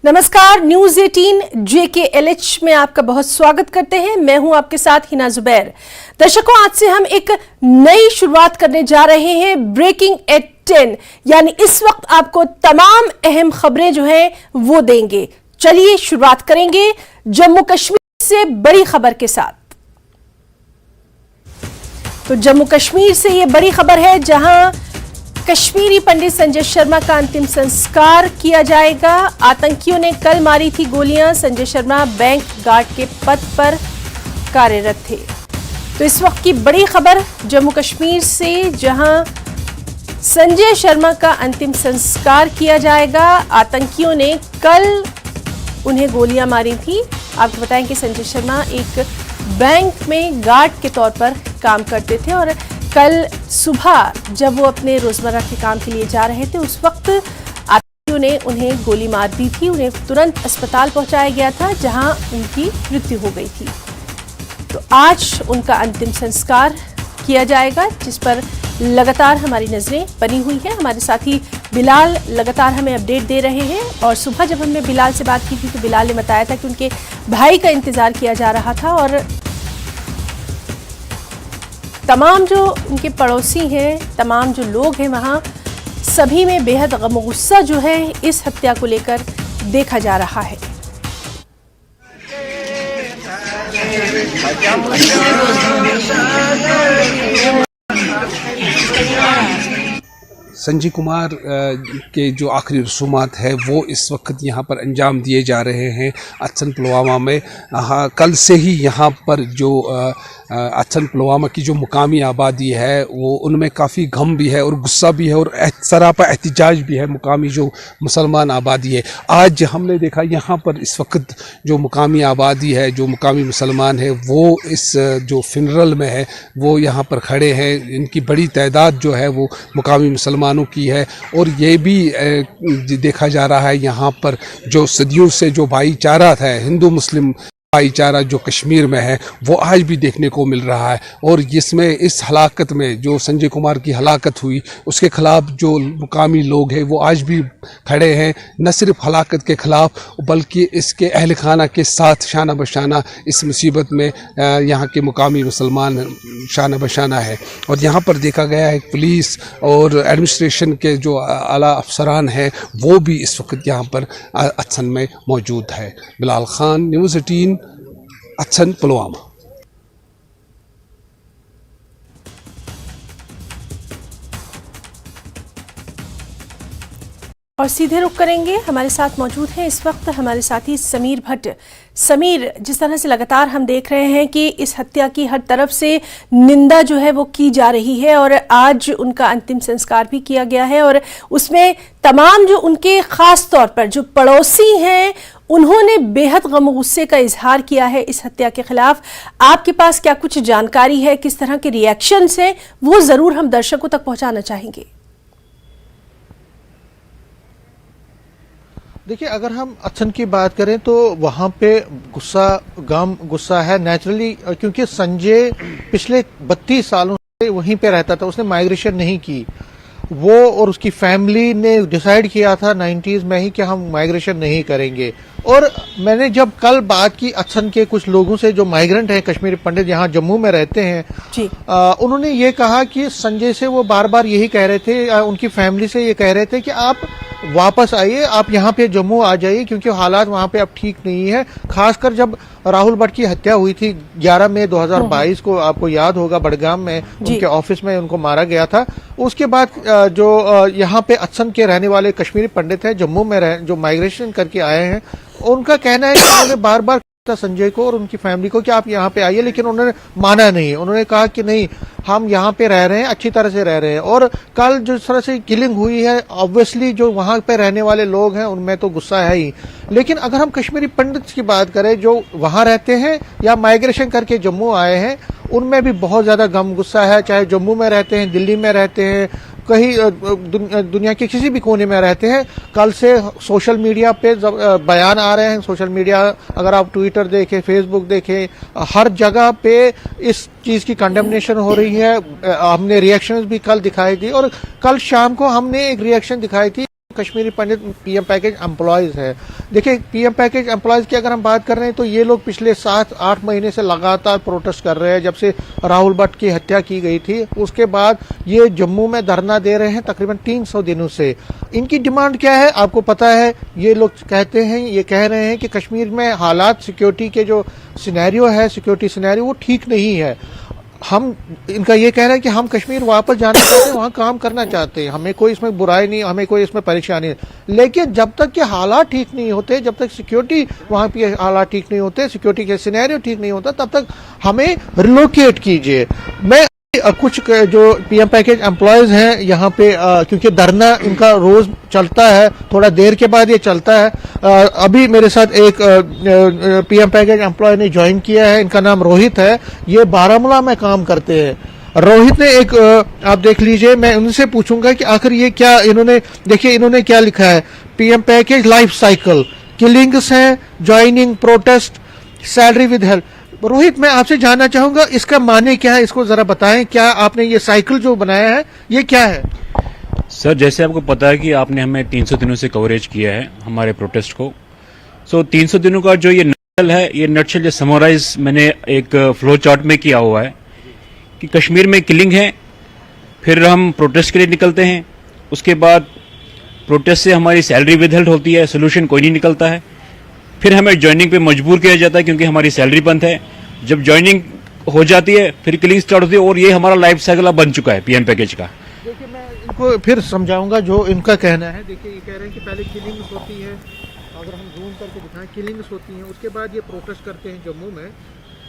नमस्कार, news 18 JKLH में आपका बहुत स्वागत करते हैं। मैं हूं आपके साथ हिना जुबैर। दर्शकों, आज से हम एक नई शुरुआत करने जा रहे हैं, ब्रेकिंग एट 10, यानी इस वक्त आपको तमाम अहम खबरें जो हैं वो देंगे। चलिए शुरुआत करेंगे जम्मू कश्मीर से बड़ी खबर के साथ। तो जम्मू कश्मीर से ये बड़ी खबर है, जहां कश्मीरी पंडित संजय शर्मा का अंतिम संस्कार किया जाएगा। आतंकियों ने कल मारी थी गोलियां। संजय शर्मा बैंक गार्ड के पद पर कार्यरत थे। तो इस वक्त की बड़ी खबर जम्मू कश्मीर से, जहां संजय शर्मा का अंतिम संस्कार किया जाएगा। आतंकियों ने कल उन्हें गोलियां मारी थी। आपको बताएं कि संजय शर्मा एक बैंक में गार्ड के तौर पर काम करते थे और कल सुबह जब वो अपने रोजमर्रा के काम के लिए जा रहे थे, उस वक्त आतंकियों ने उन्हें गोली मार दी थी। उन्हें तुरंत अस्पताल पहुंचाया गया था, जहां उनकी मृत्यु हो गई थी। तो आज उनका अंतिम संस्कार किया जाएगा, जिस पर लगातार हमारी नजरें बनी हुई हैं। हमारे साथी बिलाल लगातार हमें अपडेट दे रहे हैं और सुबह जब हमने बिलाल से बात की थी तो बिलाल ने बताया था कि उनके भाई का इंतजार किया जा रहा था और तमाम जो उनके पड़ोसी हैं, तमाम जो लोग हैं वहाँ, सभी में बेहद गम और गुस्सा जो है इस हत्या को लेकर देखा जा रहा है। संजय कुमार के जो आखिरी रसूमात है वो इस वक्त यहाँ पर अंजाम दिए जा रहे हैं अच्छन पुलवामा में। कल से ही यहाँ पर जो अच्छन पुलवामा की जो मुकामी आबादी है वो उनमें काफ़ी गम भी है और गुस्सा भी है और सरापा एहतिजाज भी है। मुकामी जो मुसलमान आबादी है, आज हमने देखा यहाँ पर इस वक्त जो मुकामी आबादी है, जो मुकामी मुसलमान है, वो इस जो फिनरल में है वो यहाँ पर खड़े हैं। इनकी बड़ी तादाद जो है वो मुकामी मुसलमानों की है और ये भी देखा जा रहा है यहाँ पर जो सदियों से जो भाईचारा है, हिंदू मुस्लिम भाईचारा जो कश्मीर में है, वो आज भी देखने को मिल रहा है। और इसमें इस हलाकत में जो संजय कुमार की हलाकत हुई उसके खिलाफ जो मुकामी लोग हैं वो आज भी खड़े हैं, न सिर्फ हलाकत के खिलाफ बल्कि इसके अहल खाना के साथ शाना बशाना इस मुसीबत में यहाँ के मुकामी मुसलमान शाना बशाना है। और यहाँ पर देखा गया है पुलिस और एडमिनिस्ट्रेशन के जो आला अफसरान हैं वो भी इस वक्त यहाँ पर अच्छन में मौजूद है। बिलाल खान, न्यूज़ 18, अच्छन पुलवामा। और सीधे रुख करेंगे, हमारे साथ मौजूद हैं इस वक्त हमारे साथी समीर भट्ट। समीर, जिस तरह से लगातार हम देख रहे हैं कि इस हत्या की हर तरफ से निंदा जो है वो की जा रही है और आज उनका अंतिम संस्कार भी किया गया है और उसमें तमाम जो उनके खास तौर पर जो पड़ोसी हैं उन्होंने बेहद गम और गुस्से का इजहार किया है इस हत्या के खिलाफ। आपके पास क्या कुछ जानकारी है, किस तरह के रिएक्शंस हैं, वो जरूर हम दर्शकों तक पहुंचाना चाहेंगे। देखिए, अगर हम अच्छन की बात करें तो वहां पे गुस्सा है नेचुरली, क्योंकि संजय पिछले 32 सालों से वहीं पे रहता था। उसने माइग्रेशन नहीं की। वो और उसकी फैमिली ने डिसाइड किया था 90s में ही कि हम माइग्रेशन नहीं करेंगे। और मैंने जब कल बात की अच्छन के कुछ लोगों से जो माइग्रेंट हैं, कश्मीरी पंडित यहाँ जम्मू में रहते हैं, उन्होंने ये कहा कि संजय से वो बार बार यही कह रहे थे, उनकी फैमिली से ये कह रहे थे कि आप वापस आइए, आप यहाँ पे जम्मू आ जाइए, क्योंकि हालात वहाँ पे अब ठीक नहीं है। खासकर जब राहुल भट्ट की हत्या हुई थी 11 मई 2022 को, आपको याद होगा, बड़गाम में उनके ऑफिस में उनको मारा गया था। उसके बाद जो यहाँ पे अच्छन के रहने वाले कश्मीरी पंडित हैं जम्मू में जो माइग्रेशन करके आए हैं, उनका कहना है कि उन्होंने बार बार संजय को और उनकी फैमिली को कि आप यहाँ पे आइए, लेकिन उन्होंने माना नहीं। उन्होंने कहा कि नहीं, हम यहाँ पे रह रहे हैं, अच्छी तरह से रह रहे हैं। और कल जिस तरह से किलिंग हुई है, ऑब्वियसली जो वहां पे रहने वाले लोग हैं उनमें तो गुस्सा है ही। लेकिन अगर हम कश्मीरी पंडित की बात करें जो वहां रहते हैं या माइग्रेशन करके जम्मू आए हैं, उनमें भी बहुत ज्यादा गम गुस्सा है। चाहे जम्मू में रहते हैं, दिल्ली में रहते हैं, कहीं दुनिया के किसी भी कोने में रहते हैं, कल से सोशल मीडिया पे बयान आ रहे हैं। सोशल मीडिया, अगर आप ट्विटर देखें, फेसबुक देखें, हर जगह पे इस चीज की कंडेमनेशन हो रही है। हमने रिएक्शंस भी कल दिखाई थी और कल शाम को हमने एक रिएक्शन दिखाई थी कश्मीरी पंडित पीएम पैकेज एम्प्लॉयज़ है। देखिए, पीएम पैकेज एम्प्लॉयज़ की अगर हम बात कर रहे हैं तो ये लोग पिछले 7-8 महीने से लगातार प्रोटेस्ट कर रहे हैं। जब से राहुल भट्ट की हत्या की गई थी उसके बाद ये जम्मू में धरना दे रहे हैं तकरीबन 300 दिनों से। इनकी डिमांड क्या है आपको पता है? ये लोग कहते हैं, ये कह रहे हैं कि कश्मीर में हालात, सिक्योरिटी के जो सिनेरियो है, सिक्योरिटी सिनेरियो वो ठीक नहीं है। हम इनका ये कह रहे हैं कि हम कश्मीर वापस जाना चाहते हैं, वहाँ काम करना चाहते हैं, हमें कोई इसमें बुराई नहीं, हमें कोई इसमें परेशानी नहीं। लेकिन जब तक के हालात ठीक नहीं होते, जब तक सिक्योरिटी वहाँ पे हालात ठीक नहीं होते, सिक्योरिटी के सिनेरियो ठीक नहीं होता, तब तक हमें रिलोकेट कीजिए। मैं कुछ जो पीएम पैकेज एम्प्लॉयज़ हैं यहाँ पे, क्योंकि धरना इनका रोज चलता है, थोड़ा देर के बाद ये चलता है। अभी मेरे साथ एक पीएम पैकेज एम्प्लॉय ने ज्वाइन किया है, इनका नाम रोहित है, ये बारामूला में काम करते हैं। रोहित ने एक आप देख लीजिए, मैं उनसे पूछूंगा कि आखिर ये क्या, इन्होंने देखिए इन्होंने क्या लिखा है, PM package life cycle, killings हैं, joining, protest, salary with help. Rohit, मैं आपसे जानना चाहूंगा इसका माने क्या है, इसको जरा बताएं। क्या आपने ये साइकिल जो बनाया है ये क्या है? सर, जैसे आपको पता है कि आपने हमें 300 दिनों से कवरेज किया है हमारे प्रोटेस्ट को। 300 दिनों का जो ये नटशेल है, ये नटशेल जो समराइज मैंने एक फ्लो चार्ट में किया हुआ है कि कश्मीर में किलिंग है, फिर हम प्रोटेस्ट के लिए निकलते हैं, उसके बाद प्रोटेस्ट से हमारी सैलरी विदहेल्ड होती है, सोल्यूशन कोई नहीं निकलता है, फिर हमें ज्वाइनिंग पे मजबूर किया जाता है क्योंकि हमारी सैलरी बंद है। जब ज्वाइनिंग हो जाती है फिर किलिंग स्टार्ट होती है, और ये हमारा लाइफ साइकिल अब बन चुका है पीएम पैकेज का। देखिए, मैं इनको फिर समझाऊंगा जो इनका कहना है। देखिए, ये कह रहे हैं कि पहले किलिंग्स होती है, अगर हम जूम करके दिखाएं, किलिंग्स होती हैं, उसके बाद ये प्रोटेस्ट करते हैं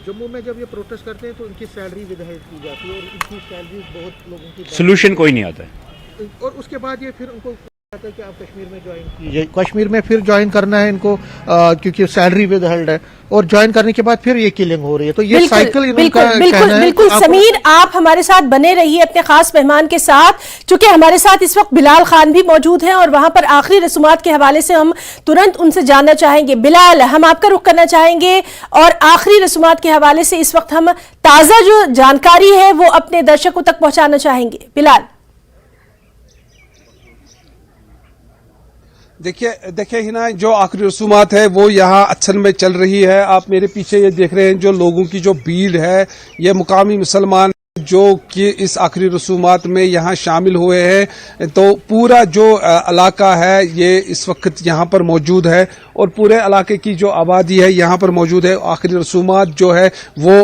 जम्मू में जब ये प्रोटेस्ट करते हैं तो इनकी सैलरी विदहेल्ड की जाती है और इनकी सैलरी बहुत लोगों की, सोल्यूशन कोई नहीं आता है। और उसके बाद ये फिर उनको कहता है कि आप कश्मीर में ज्वाइन कीजिए। कश्मीर में फिर ज्वाइन करना है इनको, क्योंकि सैलरी विदहेल्ड है, और ज्वाइन करने के बाद फिर ये किलिंग हो रही है। तो ये साइकिल इनका कहना है। बिल्कुल समीर, आप हमारे साथ बने रहिए अपने खास मेहमान के साथ, क्योंकि हमारे साथ इस वक्त बिलाल खान भी मौजूद हैं और वहां पर आखिरी रसूमात के हवाले से हम तुरंत उनसे जानना चाहेंगे। बिलाल, हम आपका रुख करना चाहेंगे और आखिरी रसूमात के हवाले से इस वक्त हम ताजा जो जानकारी है वो अपने दर्शकों तक पहुंचाना चाहेंगे। बिलाल, देखिए हिना, जो आखिरी रसूमात है वो यहाँ अच्छन में चल रही है। आप मेरे पीछे ये देख रहे हैं जो लोगों की जो भीड़ है, ये मुकामी मुसलमान जो कि इस आखिरी रसूमात में यहाँ शामिल हुए हैं। तो पूरा जो इलाका है ये इस वक्त यहाँ पर मौजूद है और पूरे इलाके की जो आबादी है यहाँ पर मौजूद है। आखिरी रसूमात जो है वो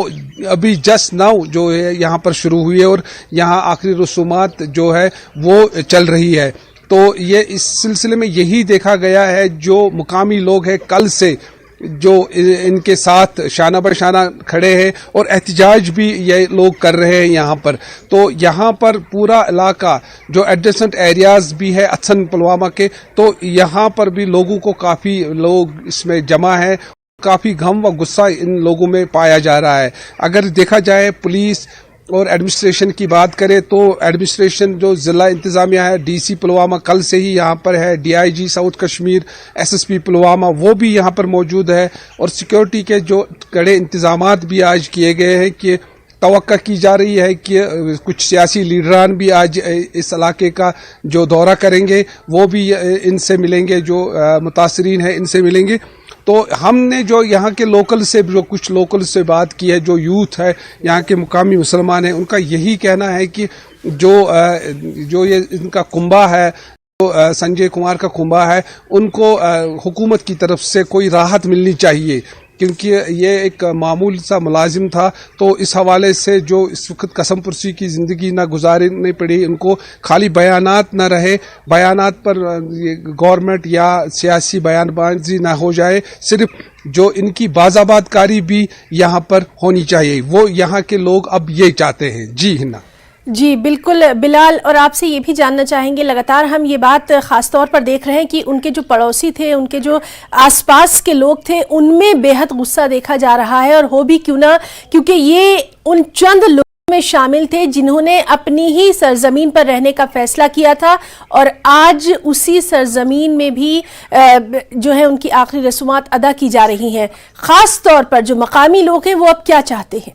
अभी जस्ट नाउ जो है यहाँ पर शुरू हुई है और यहाँ आखिरी रसूमात जो है वो चल रही है। तो ये इस सिलसिले में यही देखा गया है, जो मुकामी लोग हैं कल से जो इनके साथ शाना बशाना खड़े हैं और एहतजाज भी ये लोग कर रहे हैं यहाँ पर। तो यहाँ पर पूरा इलाका जो एडजेसेंट एरियाज भी है अच्छन पुलवामा के, तो यहाँ पर भी लोगों को काफ़ी लोग इसमें जमा है, काफ़ी गम व गुस्सा इन लोगों में पाया जा रहा है। अगर देखा जाए पुलिस और एडमिनिस्ट्रेशन की बात करें तो एडमिनिस्ट्रेशन जो ज़िला इंतज़ामिया है, डीसी पुलवामा कल से ही यहाँ पर है, DIG south Kashmir, SSP Pulwama वो भी यहाँ पर मौजूद है और सिक्योरिटी के जो कड़े इंतज़ामात भी आज किए गए हैं कि तवक्का की जा रही है कि कुछ सियासी लीडरान भी आज इस इलाके का जो दौरा करेंगे वो भी इनसे मिलेंगे, जो मुतासरीन हैं इनसे मिलेंगे। तो हमने जो यहाँ के लोकल से, जो कुछ लोकल से बात की है, जो यूथ है यहाँ के मुकामी मुसलमान हैं, उनका यही कहना है कि जो ये इनका कुंबा है, जो संजय कुमार का कुंबा है, उनको हुकूमत की तरफ से कोई राहत मिलनी चाहिए क्योंकि ये एक मामूल सा मुलाजिम था। तो इस हवाले से जो इस वक्त कसम पुरसी की ज़िंदगी ना गुजारनी पड़ी, उनको खाली बयानात ना रहे, बयानात पर गवर्नमेंट या सियासी बयानबाजी ना हो जाए, सिर्फ जो इनकी बाज़ाबातकारी भी यहाँ पर होनी चाहिए, वो यहाँ के लोग अब ये चाहते हैं। जी हिना। जी बिल्कुल बिलाल, और आपसे ये भी जानना चाहेंगे, लगातार हम ये बात खास तौर पर देख रहे हैं कि उनके जो पड़ोसी थे, उनके जो आसपास के लोग थे, उनमें बेहद गुस्सा देखा जा रहा है। और हो भी क्यों ना, क्योंकि ये उन चंद लोगों में शामिल थे जिन्होंने अपनी ही सरजमीन पर रहने का फैसला किया था और आज उसी सरजमीन में भी जो है उनकी आखिरी रसूमात अदा की जा रही हैं। खास तौर पर जो मकामी लोग हैं वो अब क्या चाहते हैं?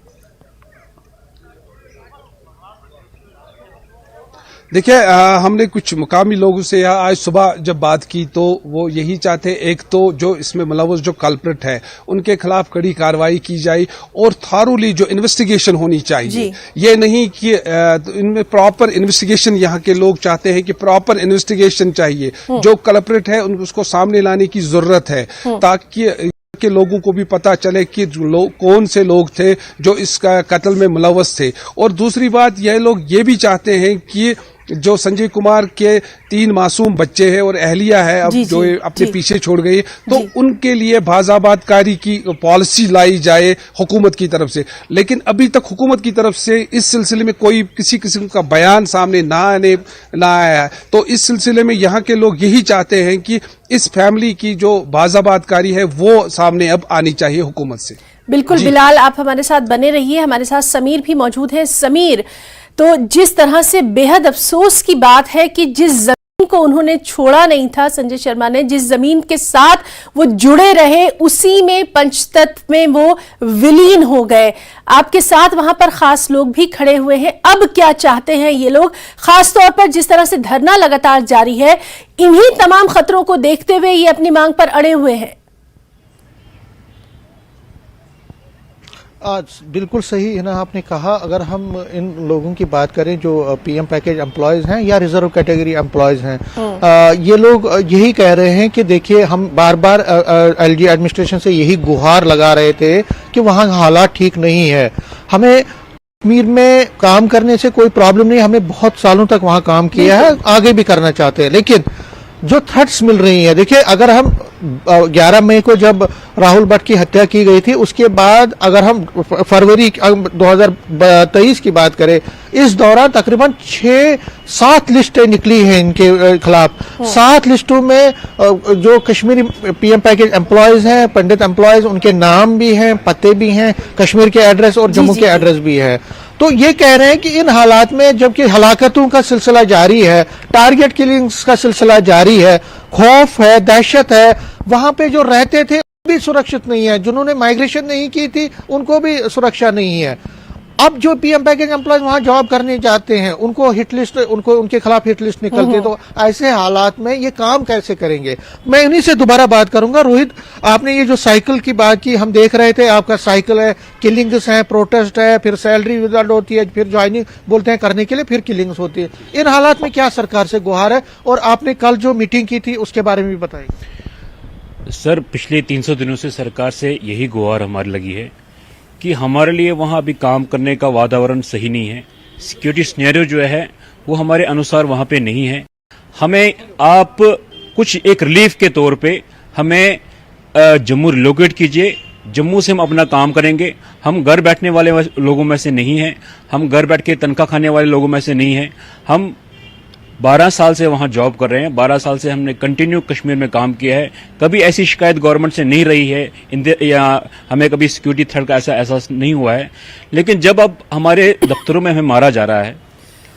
देखिए, हमने कुछ मुकामी लोगों से यहाँ आज सुबह जब बात की तो वो यही चाहते, एक तो जो इसमें मुलव्वस जो कल्प्रिट है उनके खिलाफ कड़ी कार्रवाई की जाए और थारोली जो इन्वेस्टिगेशन होनी चाहिए। ये नहीं कि इनमें प्रॉपर इन्वेस्टिगेशन, यहाँ के लोग चाहते हैं कि प्रॉपर इन्वेस्टिगेशन चाहिए, जो कल्प्रिट है उसको सामने लाने की जरूरत है ताकि के लोगों को भी पता चले कि कौन से लोग थे जो इस कत्ल में मुलव्वस थे। और दूसरी बात, यह लोग ये भी चाहते हैं कि जो संजय कुमार के 3 मासूम बच्चे हैं और अहलिया है अब जो अपने पीछे छोड़ गई, तो उनके लिए बाज़ाबातकारी की पॉलिसी लाई जाए हुकूमत की तरफ से। लेकिन अभी तक हुकूमत की तरफ से इस सिलसिले में कोई किसी किस्म का बयान सामने ना आया है। तो इस सिलसिले में यहाँ के लोग यही चाहते हैं कि इस फैमिली की जो बाज़ाबातकारी है वो सामने अब आनी चाहिए हुकूमत से। बिल्कुल बिलाल, आप हमारे साथ बने रहिए। हमारे साथ समीर भी मौजूद है। समीर, तो जिस तरह से बेहद अफसोस की बात है कि जिस जमीन को उन्होंने छोड़ा नहीं था, संजय शर्मा ने जिस जमीन के साथ वो जुड़े रहे उसी में पंचतत्व में वो विलीन हो गए। आपके साथ वहां पर खास लोग भी खड़े हुए हैं। अब क्या चाहते हैं ये लोग, खास तौर पर जिस तरह से धरना लगातार जारी है, इन्हीं तमाम खतरों को देखते हुए ये अपनी मांग पर अड़े हुए हैं? बिल्कुल सही है ना आपने कहा। अगर हम इन लोगों की बात करें जो पीएम पैकेज एम्प्लॉयज हैं या रिजर्व कैटेगरी एम्प्लॉयज हैं, ये लोग यही कह रहे हैं कि देखिए, हम बार बार एलजी एडमिनिस्ट्रेशन से यही गुहार लगा रहे थे कि वहाँ हालात ठीक नहीं है। हमें कश्मीर में काम करने से कोई प्रॉब्लम नहीं, हमने बहुत सालों तक वहाँ काम किया है, आगे भी करना चाहते हैं। लेकिन जो थ्रेट्स मिल रही है, देखिए, अगर हम 11 मई को जब राहुल भट्ट की हत्या की गई थी, उसके बाद अगर हम फरवरी 2023 की बात करें, इस दौरान तकरीबन 6-7 लिस्टें निकली हैं इनके खिलाफ। 7 लिस्टों में जो कश्मीरी पीएम पैकेज एम्प्लॉयज हैं, पंडित एम्प्लॉयज, उनके नाम भी हैं, पते भी हैं, कश्मीर के एड्रेस और जम्मू के एड्रेस भी है। तो ये कह रहे हैं कि इन हालात में जबकि हलाकतों का सिलसिला जारी है, टारगेट किलिंग्स का सिलसिला जारी है, खौफ है, दहशत है, वहां पे जो रहते थे भी सुरक्षित नहीं है, जिन्होंने माइग्रेशन नहीं की थी उनको भी सुरक्षा नहीं है। अब जो पीएम पैकेज एम्प्लॉयज वहां जॉब करने जाते हैं, उनको हिट लिस्ट, उनके खिलाफ हिट लिस्ट निकलती है। तो ऐसे हालात में ये काम कैसे करेंगे? मैं इन्हीं से दोबारा बात करूंगा। रोहित, आपने ये जो साइकिल की बात की, हम देख रहे थे आपका साइकिल है, किलिंग्स है, प्रोटेस्ट है, फिर सैलरी विदाउट होती है, फिर ज्वाइनिंग बोलते हैं करने के लिए, फिर किलिंग्स होती है। इन हालात में क्या सरकार से गुहार है? और आपने कल जो मीटिंग की थी उसके बारे में भी बताइए। सर, पिछले 300 दिनों से सरकार से यही गुहार हमारी लगी है कि हमारे लिए वहां अभी काम करने का वातावरण सही नहीं है। सिक्योरिटी सिनेरियो जो है वो हमारे अनुसार वहां पे नहीं है। हमें आप कुछ एक रिलीफ के तौर पे हमें जम्मू रिलोकेट कीजिए, जम्मू से हम अपना काम करेंगे। हम घर बैठने वाले लोगों में से नहीं हैं, हम घर बैठ के तनख्वाह खाने वाले लोगों में से नहीं हैं। हम 12 साल से वहां जॉब कर रहे हैं, 12 साल से हमने कंटिन्यू कश्मीर में काम किया है। कभी ऐसी शिकायत गवर्नमेंट से नहीं रही है या हमें कभी सिक्योरिटी थ्रेट का ऐसा एहसास नहीं हुआ है। लेकिन जब अब हमारे दफ्तरों में हमें मारा जा रहा है,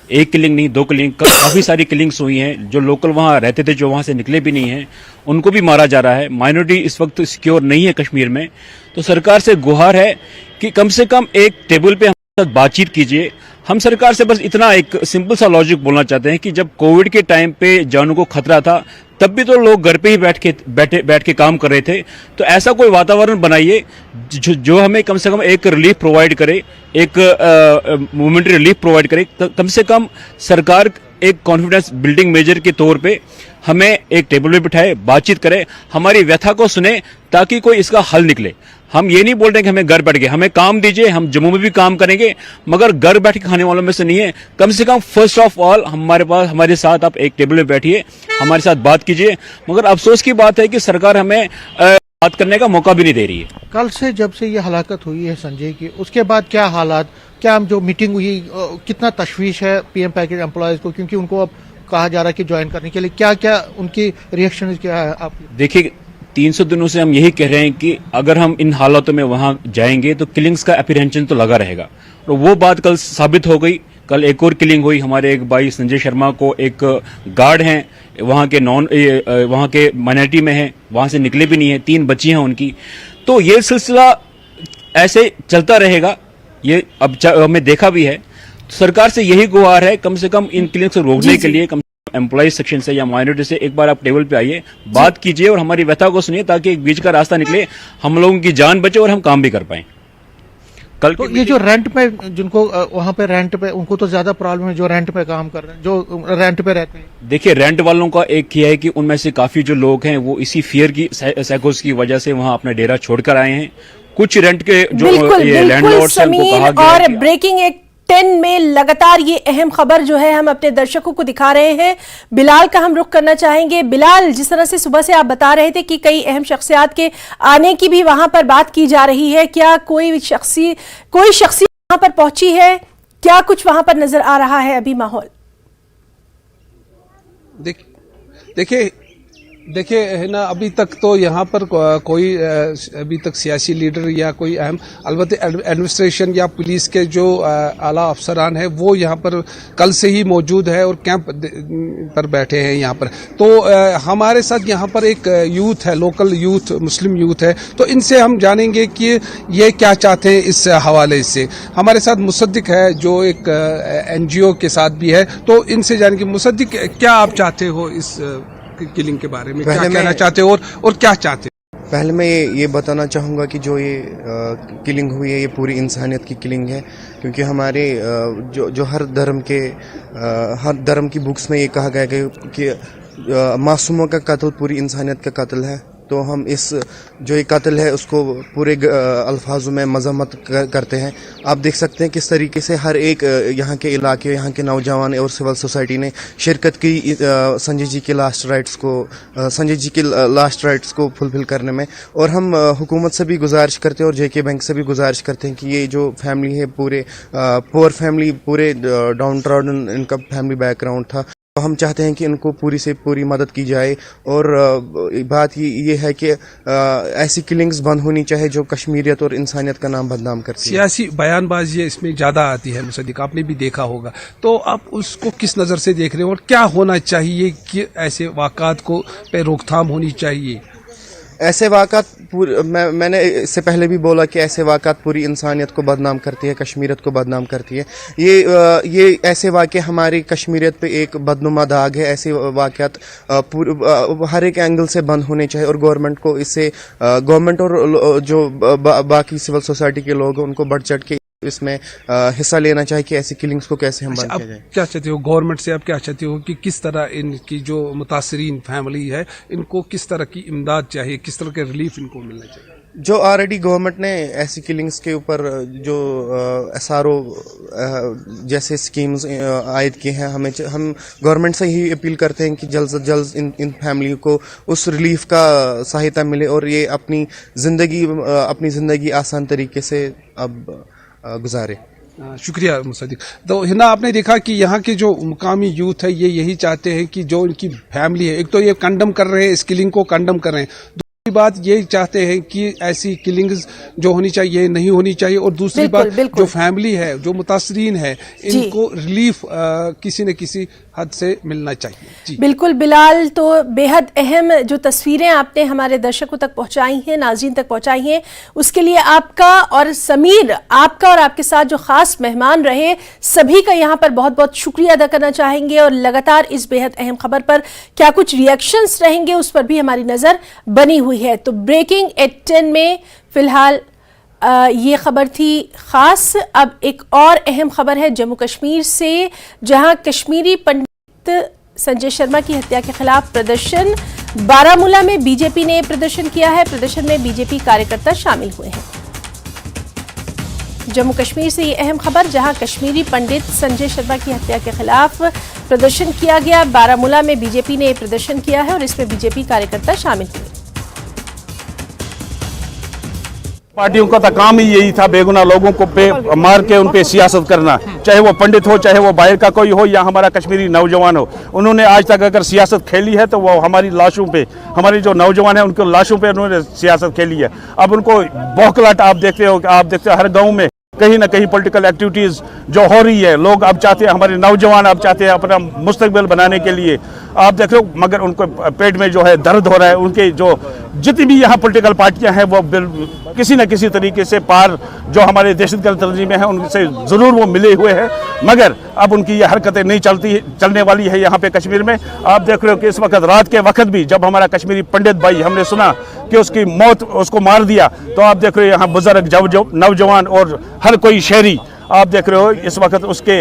एक किलिंग नहीं 2 किलिंग, काफी सारी किलिंग्स हुई हैं। जो लोकल वहां रहते थे, जो वहां से निकले भी नहीं हैं, उनको भी मारा जा रहा है। माइनॉरिटी इस वक्त सिक्योर नहीं है कश्मीर में। तो सरकार से गुहार है कि कम से कम एक टेबल पे हमारे साथ बातचीत कीजिए। हम सरकार से बस इतना एक सिंपल सा लॉजिक बोलना चाहते हैं कि जब कोविड के टाइम पे जानों को खतरा था, तब भी तो लोग घर पे ही बैठ के काम कर रहे थे। तो ऐसा कोई वातावरण बनाइए जो हमें कम से कम एक रिलीफ प्रोवाइड करे, एक मोमेंटरी रिलीफ प्रोवाइड करे। कम से कम सरकार एक कॉन्फिडेंस बिल्डिंग मेजर के तौर पे हमें एक टेबल पे बिठाए, बातचीत करे, हमारी व्यथा को सुने ताकि कोई इसका हल निकले। हम ये नहीं बोल रहे कि हमें घर बैठ के, हमें काम दीजिए, हम जम्मू में भी काम करेंगे, मगर घर बैठ के खाने वालों में से नहीं है। कम से कम फर्स्ट ऑफ ऑल हमारे साथ आप एक टेबल पे बैठिए, हमारे साथ बात कीजिए। मगर अफसोस की बात है कि सरकार हमें बात करने का मौका भी नहीं दे रही है। कल से जब से ये हलाकत हुई है संजय की, उसके बाद क्या हालात, क्या हम जो मीटिंग हुई, कितना तशवीश है पीएम पैकेज एम्प्लॉयज को, क्योंकि उनको अब कहा जा रहा है कि ज्वाइन करने के लिए, क्या क्या उनकी रिएक्शन क्या है? आप देखिए, 300 दिनों से हम यही कह रहे हैं कि अगर हम इन हालातों में वहां जाएंगे तो किलिंग्स का एप्रीहेंशन तो लगा रहेगा। और वो बात कल साबित हो गई। कल एक और किलिंग हुई। हमारे एक भाई संजय शर्मा को, एक गार्ड हैं वहां के माइनॉरिटी में है, वहां से निकले भी नहीं है, 3 बच्ची हैं उनकी। तो ये सिलसिला ऐसे चलता रहेगा, ये अब हमें देखा भी है। सरकार से यही गुहार है, कम से कम इन किलिंग्स को रोकने के लिए कम एम्प्लॉय सेक्शन से या माइनॉरिटी से एक बार आप टेबल पे आइए, बात कीजिए और हमारी व्यथा को सुनिए, ताकि एक बीच का रास्ता निकले, हम लोगों की जान बचे और हम काम भी कर पाए। कल तो ये जो रेंट पे जिनको वहां पे रेंट पे, उनको तो ज्यादा प्रॉब्लम है जो रेंट पे काम कर रहे हैं, जो रेंट पे रहते हैं। देखिए, रेंट वालों का एक किया है कि उनमें से काफी जो लोग हैं वो इसी फियर की साइकोस की वजह से वहां अपना डेरा छोड़कर आए हैं। कुछ रेंट के जो लैंडलॉर्ड्स हैं उनको कहा गया और ब्रेकिंग एक 10 में लगातार ये अहम खबर जो है हम अपने दर्शकों को दिखा रहे हैं। बिलाल का हम रुख करना चाहेंगे। बिलाल, जिस तरह से सुबह से आप बता रहे थे कि कई अहम शख्सियात के आने की भी वहां पर बात की जा रही है, क्या कोई शख्सियत वहां पर पहुंची है? क्या कुछ वहां पर नजर आ रहा है अभी माहौल? देखिए है ना, अभी तक तो यहाँ पर कोई अभी तक सियासी लीडर या कोई अहम, अलबत्ते एडमिनिस्ट्रेशन या पुलिस के जो आला अफसरान हैं वो यहाँ पर कल से ही मौजूद है और कैंप पर बैठे हैं यहाँ पर। तो हमारे साथ यहाँ पर एक यूथ है, लोकल यूथ, मुस्लिम यूथ है, तो इनसे हम जानेंगे कि ये क्या चाहते हैं इस हवाले से। हमारे साथ मुसद्दिक है जो एक NGO के साथ भी है, तो इनसे जानेंगे। मुसद्दिक, क्या आप चाहते हो इस किलिंग के बारे में, क्या कहना चाहते हो और क्या चाहते हो? पहले मैं ये बताना चाहूँगा कि जो ये किलिंग हुई है ये पूरी इंसानियत की किलिंग है, क्योंकि हमारे जो हर धर्म की बुक्स में ये कहा गया है कि मासूमों का कत्ल पूरी इंसानियत का कत्ल है। तो हम इस जो ये कत्ल है उसको पूरे अल्फाजों में मजम्मत करते हैं। आप देख सकते हैं किस तरीके से हर एक यहाँ के इलाके, यहाँ के नौजवान और सिविल सोसाइटी ने शिरकत की संजय जी के लास्ट राइट्स को फुलफिल करने में। और हम हुकूमत से भी गुजारिश करते हैं और JK बैंक से भी गुजारिश करते हैं कि ये जो फैमिली है, पूरे पुअर फैमिली, पूरे डाउन ट्रॉडन इनका फैमिली बैकग्राउंड था, तो हम चाहते हैं कि इनको पूरी से पूरी मदद की जाए। और बात ये है कि ऐसी किलिंग्स बंद होनी चाहिए जो कश्मीरियत और इंसानियत का नाम बदनाम करती है। सियासी बयानबाजी इसमें ज्यादा आती है मुसद्दिक, आपने भी देखा होगा, तो आप उसको किस नजर से देख रहे हो और क्या होना चाहिए कि ऐसे वाक़ात को पे रोकथाम होनी चाहिए? ऐसे वाक़ात मैंने इससे पहले भी बोला कि ऐसे वाक़ात पूरी इंसानियत को बदनाम करती है, कश्मीरियत को बदनाम करती है। ये ऐसे वाक़े हमारी कश्मीरियत पे एक बदनुमा दाग है। ऐसे वाक़ात हर एक एंगल से बंद होने चाहिए और गवर्नमेंट को इससे, गवर्नमेंट और जो बाकी सिविल सोसाइटी के लोग हैं उनको बढ़ चढ़ के इसमें हिस्सा लेना चाहिए कि ऐसी किलिंग्स को कैसे हम बंद किया जाए। क्या चाहते हो गवर्नमेंट से, आप क्या चाहते हो कि किस तरह इनकी जो मुतासरीन फैमिली है इनको किस तरह की इमदाद चाहिए, किस तरह के रिलीफ इनको मिलना चाहिए? जो ऑलरेडी गवर्नमेंट ने ऐसी किलिंग्स के ऊपर जो SRO जैसे स्कीम्स आयद की हैं, हम गवर्नमेंट से ही अपील करते हैं कि जल्द से जल्द इन फैमिली को उस रिलीफ का सहायता मिले और ये अपनी ज़िंदगी आसान तरीके से अब गुजारे। शुक्रिया मुसद्दिक। तो हिना, आपने देखा कि यहाँ के जो मुकामी यूथ है ये यही चाहते हैं कि जो इनकी फैमिली है, एक तो ये कंडम कर रहे हैं, इस किलिंग को कंडम कर रहे हैं, दूसरी बात ये चाहते हैं कि ऐसी किलिंग्स जो होनी चाहिए नहीं होनी चाहिए, और दूसरी बात जो फैमिली है, जो मुतासरीन है, इनको रिलीफ किसी न किसी हद से मिलना चाहिए। जी बिल्कुल बिलाल, तो बेहद अहम जो तस्वीरें आपने हमारे दर्शकों तक पहुंचाई हैं, नाज़रीन तक पहुंचाई हैं, उसके लिए आपका और समीर, आपका और आपके साथ जो खास मेहमान रहे, सभी का यहाँ पर बहुत बहुत शुक्रिया अदा करना चाहेंगे। और लगातार इस बेहद अहम खबर पर क्या कुछ रिएक्शंस रहेंगे उस पर भी हमारी नजर बनी हुई है। तो ब्रेकिंग एट 10 में फिलहाल ये खबर थी खास। अब एक और अहम खबर है जम्मू कश्मीर से, जहां कश्मीरी पंडित संजय शर्मा की हत्या के खिलाफ प्रदर्शन। बारामूला में बीजेपी ने प्रदर्शन किया है। प्रदर्शन में बीजेपी कार्यकर्ता शामिल हुए हैं। जम्मू कश्मीर से ये अहम खबर, जहां कश्मीरी पंडित संजय शर्मा की हत्या के खिलाफ प्रदर्शन किया गया। बारामूला में बीजेपी ने प्रदर्शन किया है और इसमें बीजेपी कार्यकर्ता शामिल हुए। पार्टियों का तो काम ही यही था, बेगुनाह लोगों को मार के उन पे सियासत करना, चाहे वो पंडित हो, चाहे वो बाहर का कोई हो, या हमारा कश्मीरी नौजवान हो। उन्होंने आज तक अगर सियासत खेली है तो वो हमारी लाशों पे, हमारी जो नौजवान है उनके लाशों पे उन्होंने सियासत खेली है। अब उनको बौखलाहट आप देखते हो हर गाँव में कहीं ना कहीं पॉलिटिकल एक्टिविटीज जो हो रही है। लोग अब चाहते हैं, हमारे नौजवान अब चाहते हैं अपना मुस्तकबिल बनाने के लिए, आप देख लो, मगर उनको पेट में जो है दर्द हो रहा है, उनके जो जितनी भी यहाँ पॉलिटिकल पार्टियां हैं वो किसी न किसी तरीके से पार जो हमारे दहशतगर्द तंजीमें हैं उनसे ज़रूर वो मिले हुए हैं, मगर अब उनकी ये हरकतें नहीं चलने वाली है यहाँ पे कश्मीर में। आप देख रहे हो कि इस वक्त रात के वक्त भी जब हमारा कश्मीरी पंडित भाई हमने सुना कि उसकी मौत, उसको मार दिया, तो आप देख रहे हो यहाँ बुजुर्ग नौजवान और हर कोई शहरी आप देख रहे हो इस वक्त उसके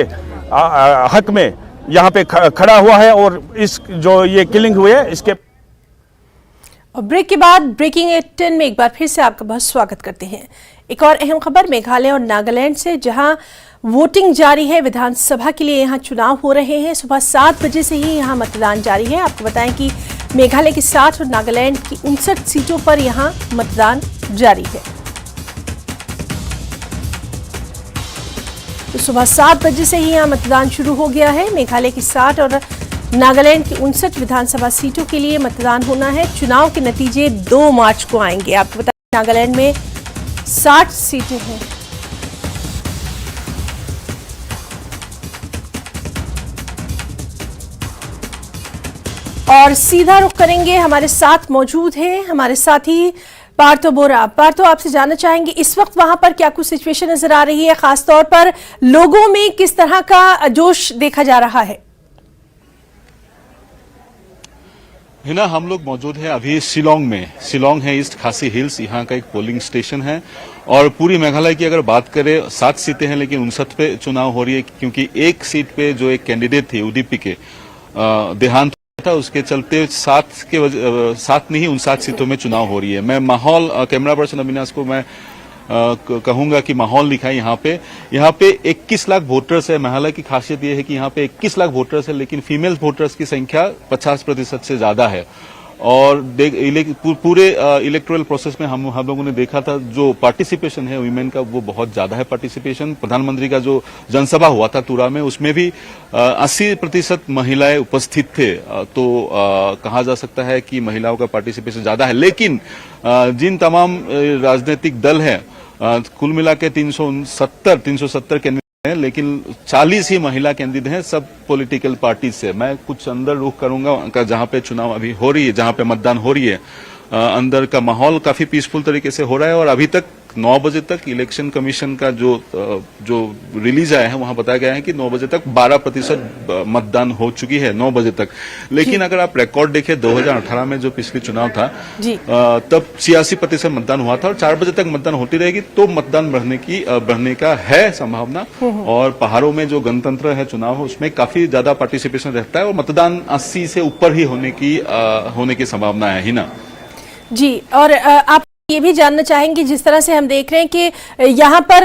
हक में यहाँ पे खड़ा हुआ है। और इस जो ये किलिंग हुई है इसके और ब्रेक के बाद ब्रेकिंग 10 में एक बार फिर से आपका बहुत स्वागत करते हैं। एक और अहम खबर मेघालय और नागालैंड से, जहां वोटिंग जारी है। विधानसभा के लिए यहां चुनाव हो रहे हैं। सुबह 7 बजे से ही यहां मतदान जारी है। आपको बताएं कि मेघालय की 60 और नागालैंड की 59 सीटों पर यहां मतदान जारी है। तो सुबह 7 बजे से ही यहां मतदान शुरू हो गया है। मेघालय की 60 और नागालैंड की 59 विधानसभा सीटों के लिए मतदान होना है। चुनाव के नतीजे 2 मार्च को आएंगे। आपको बता दें नागालैंड में 60 सीटें हैं। और सीधा रुख करेंगे, हमारे साथ मौजूद है हमारे साथी पार्थो बोरा। पार्थो, आपसे जानना चाहेंगे इस वक्त वहां पर क्या कुछ सिचुएशन नजर आ रही है, खासतौर पर लोगों में किस तरह का जोश देखा जा रहा है? हिना, हम लोग मौजूद हैं अभी शिलोंग में। शिलोंग है ईस्ट खासी हिल्स, यहाँ का एक पोलिंग स्टेशन है। और पूरी मेघालय की अगर बात करें 7 सीटें हैं, लेकिन 59 पे चुनाव हो रही है, क्योंकि एक सीट पे जो एक कैंडिडेट थे UDP के देहांत था, उसके चलते 7 नहीं 59 सीटों में चुनाव हो रही है। मैं माहौल कैमरा पर्सन अविनाश को मैं कहूंगा कि माहौल दिखाएं यहाँ पे 21 लाख वोटर्स है। मेघालय की खासियत यह है कि यहाँ पे 21 लाख वोटर्स है, लेकिन फीमेल वोटर्स की संख्या 50% से ज्यादा है। और पूरे इलेक्टोरल प्रोसेस में हम लोगों ने देखा था जो पार्टिसिपेशन है वीमेन का, वो बहुत ज्यादा है पार्टिसिपेशन। प्रधानमंत्री का जो जनसभा हुआ था तुरा में, उसमें भी 80% महिलाएं उपस्थित थे। तो कहा जा सकता है कि महिलाओं का पार्टिसिपेशन ज्यादा है। लेकिन जिन तमाम राजनीतिक दल हैं, कुल मिला के 370 कैंडिडेट हैं, लेकिन 40 ही महिला कैंडिडेट हैं, सब पॉलिटिकल पार्टी से। मैं कुछ अंदर रुख करूंगा जहां पे चुनाव अभी हो रही है, जहां पे मतदान हो रही है। अंदर का माहौल काफी पीसफुल तरीके से हो रहा है। और अभी तक 9 बजे तक इलेक्शन कमीशन का जो रिलीज आया है, वहां बताया गया है कि 9 बजे तक 12% मतदान हो चुकी है 9 बजे तक। लेकिन अगर आप रिकॉर्ड देखें 2018 में जो पिछली चुनाव था, तब 86% मतदान हुआ था। और 4 बजे तक मतदान होती रहेगी तो मतदान बढ़ने का है संभावना। और पहाड़ों में जो गणतंत्र है चुनाव, उसमें काफी ज्यादा पार्टिसिपेशन रहता है और मतदान 80 से ऊपर ही होने की संभावना है ही ना जी। और आप ये भी जानना चाहेंगे, जिस तरह से हम देख रहे हैं कि यहाँ पर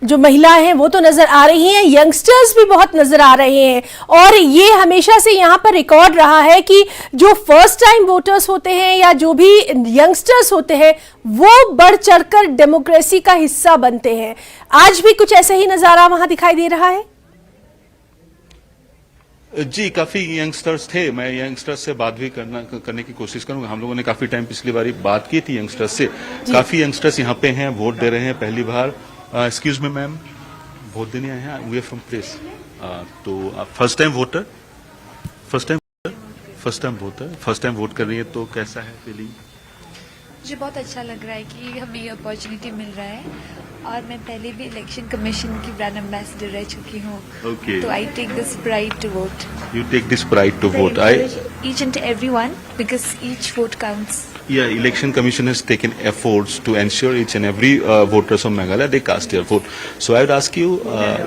जो महिलाएं हैं वो तो नजर आ रही हैं, यंगस्टर्स भी बहुत नजर आ रहे हैं। और ये हमेशा से यहाँ पर रिकॉर्ड रहा है कि जो फर्स्ट टाइम वोटर्स होते हैं या जो भी यंगस्टर्स होते हैं, वो बढ़ चढ़कर डेमोक्रेसी का हिस्सा बनते हैं। आज भी कुछ ऐसा ही नजारा वहां दिखाई दे रहा है? जी, काफी यंगस्टर्स थे। मैं यंगस्टर्स से बात भी करने की कोशिश करूंगा। हम लोगों ने काफी टाइम पिछली बार बात की थी यंगस्टर्स से। काफी यंगस्टर्स यहाँ पे हैं, वोट दे रहे हैं पहली बार। एक्सक्यूज मी मैम, वोट देने आए हैं? We are from place. तो first time voter, first time vote कर रही है, तो कैसा है फीलिंग? मुझे बहुत अच्छा लग रहा है कि हमें ये अपॉर्चुनिटी मिल रहा है। और मैं पहले भी इलेक्शन कमीशन की ब्रांड एम्बेसडर रह चुकी हूँ। Okay. तो I take this pride to vote. You take this pride to vote. Each and everyone, because each vote counts. Yeah, Election Commission has taken efforts to ensure each and every voters of Meghalaya they cast their vote. So I would ask you,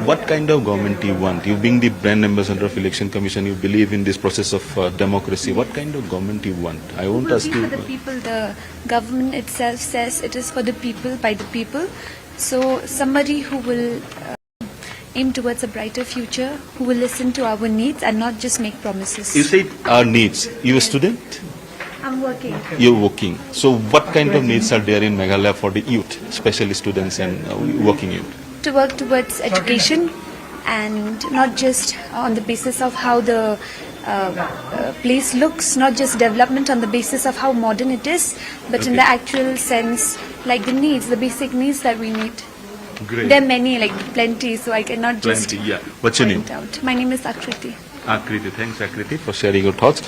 what kind of government you want? You being the brand ambassador of Election Commission, you believe in this process of democracy. What kind of government you want? I won't ask you. For the people, the government itself says it is for the people, by the people. So somebody who will aim towards a brighter future, who will listen to our needs and not just make promises. You said our needs. You a student? I'm working. You're working. So what kind of needs are there in Meghalaya for the youth, especially students and working youth? To work towards education, and not just on the basis of how the place looks, not just development on the basis of how modern it is, but in the actual sense, like the needs, the basic needs that we need. Great. There are many, like plenty, so I cannot just Plenty, yeah. What's your name? point out. My name is Akriti. आकृति, thanks आकृति for sharing your thoughts.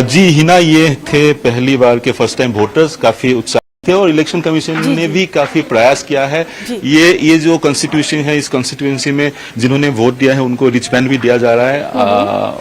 जी हिना, ये थे पहली बार के first time voters, काफी उत्साह थे और इलेक्शन कमीशन ने भी काफी प्रयास किया है। ये जो कॉन्स्टिट्यूशन है, इस कॉन्स्टिट्यूएंसी में जिन्होंने वोट दिया है उनको रिचबैंड भी दिया जा रहा है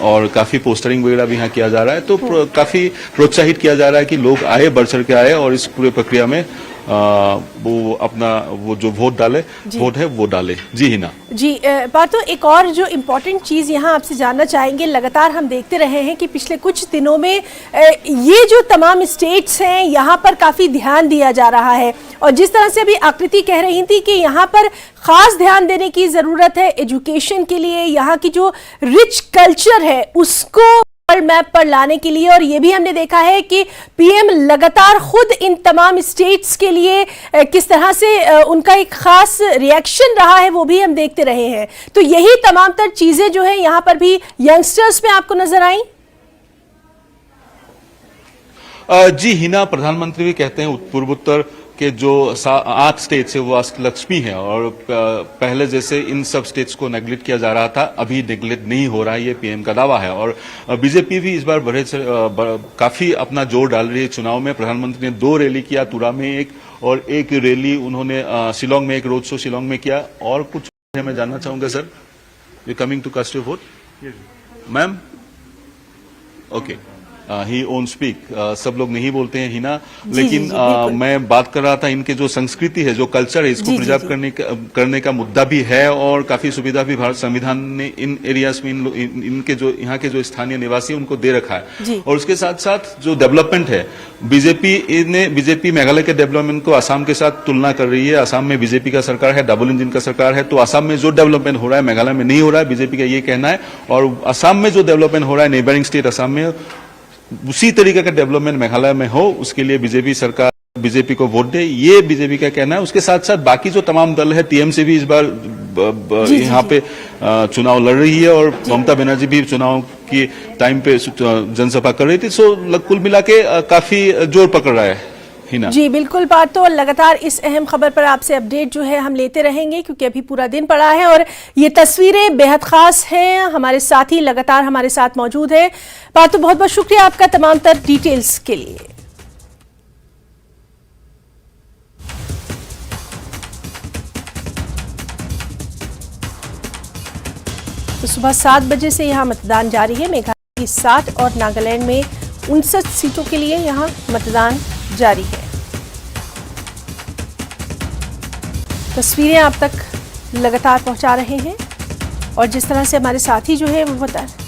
और काफी पोस्टरिंग वगैरह भी यहाँ किया जा रहा है, तो काफी प्रोत्साहित किया जा रहा है कि लोग आए, बढ़ चढ़ के आए और इस पूरे प्रक्रिया में वो अपना वो जो वोट है वो डाले। जी हिना जी, पार्थो, एक और जो इम्पोर्टेंट चीज़ यहाँ आपसे जानना चाहेंगे, लगातार हम देखते रहे हैं कि पिछले कुछ दिनों में ये जो तमाम स्टेट्स हैं यहाँ पर काफ़ी ध्यान दिया जा रहा है और जिस तरह से अभी आकृति कह रही थी कि यहाँ पर ख़ास ध्यान देने की ज़रूरत है एजुकेशन के लिए, यहाँ की जो रिच कल्चर है उसको वर्ल्ड मैप पर लाने के लिए, और ये भी हमने देखा है कि पीएम लगातार खुद इन तमाम स्टेट्स के लिए किस तरह से उनका एक खास रिएक्शन रहा है वो भी हम देखते रहे हैं। तो यही तमाम तर चीजें जो है यहाँ पर भी यंगस्टर्स में आपको नजर आई। जी हिना, प्रधानमंत्री भी कहते हैं पूर्वोत्तर के जो 8 स्टेट्स है वो लक्ष्मी है और पहले जैसे इन सब स्टेट्स को नेग्लेक्ट किया जा रहा था, अभी नेग्लेक्ट नहीं हो रहा है, ये पीएम का दावा है। और बीजेपी भी इस बार काफी अपना जोर डाल रही है चुनाव में। प्रधानमंत्री ने 2 रैली किया, तुरा में एक और एक रैली उन्होंने शिलोंग में एक रोड शो शिलोंग में किया। और कुछ मैं जानना चाहूंगा sir, you coming to cast your vote ma'am? Okay, he own speak. सब लोग नहीं बोलते हैं हिना, लेकिन मैं बात कर रहा था इनके जो संस्कृति है, जो कल्चर है, इसको प्रिजर्व करने का मुद्दा भी है और काफी सुविधा भी भारत संविधान ने इन एरियाज में इनके जो यहाँ के जो स्थानीय निवासी उनको दे रखा है। और उसके साथ साथ जो डेवलपमेंट है, बीजेपी मेघालय के डेवलपमेंट को असम के साथ तुलना कर रही है। असम में बीजेपी का सरकार है, डबल इंजन का सरकार है, तो असम में जो डेवलपमेंट हो रहा है मेघालय में नहीं हो रहा है, बीजेपी का ये कहना है। और असम में जो डेवलपमेंट हो रहा है नेबरिंग स्टेट असम में, उसी तरीके का डेवलपमेंट मेघालय में हो, उसके लिए बीजेपी सरकार बीजेपी को वोट दे, ये बीजेपी का कहना है। उसके साथ साथ बाकी जो तमाम दल है, टीएमसी भी इस बार यहाँ पे चुनाव लड़ रही है और ममता बनर्जी भी चुनाव के टाइम पे जनसभा कर रही थी। सो कुल मिला के काफी जोर पकड़ रहा है हिना। जी बिल्कुल बात, तो लगातार इस अहम खबर पर आपसे अपडेट जो है हम लेते रहेंगे क्योंकि अभी पूरा दिन पड़ा है और ये तस्वीरें बेहद खास हैं। हमारे साथी लगातार हमारे साथ मौजूद है। बात, तो बहुत बहुत शुक्रिया आपका तमाम तर डिटेल्स के लिए। तो सुबह 7 बजे से यहाँ मतदान जारी है। मेघालय की 60 और नागालैंड में 59 सीटों के लिए यहाँ मतदान जारी है। तस्वीरें आप तक लगातार पहुंचा रहे हैं और जिस तरह से हमारे साथी जो है वो बता रहे हैं।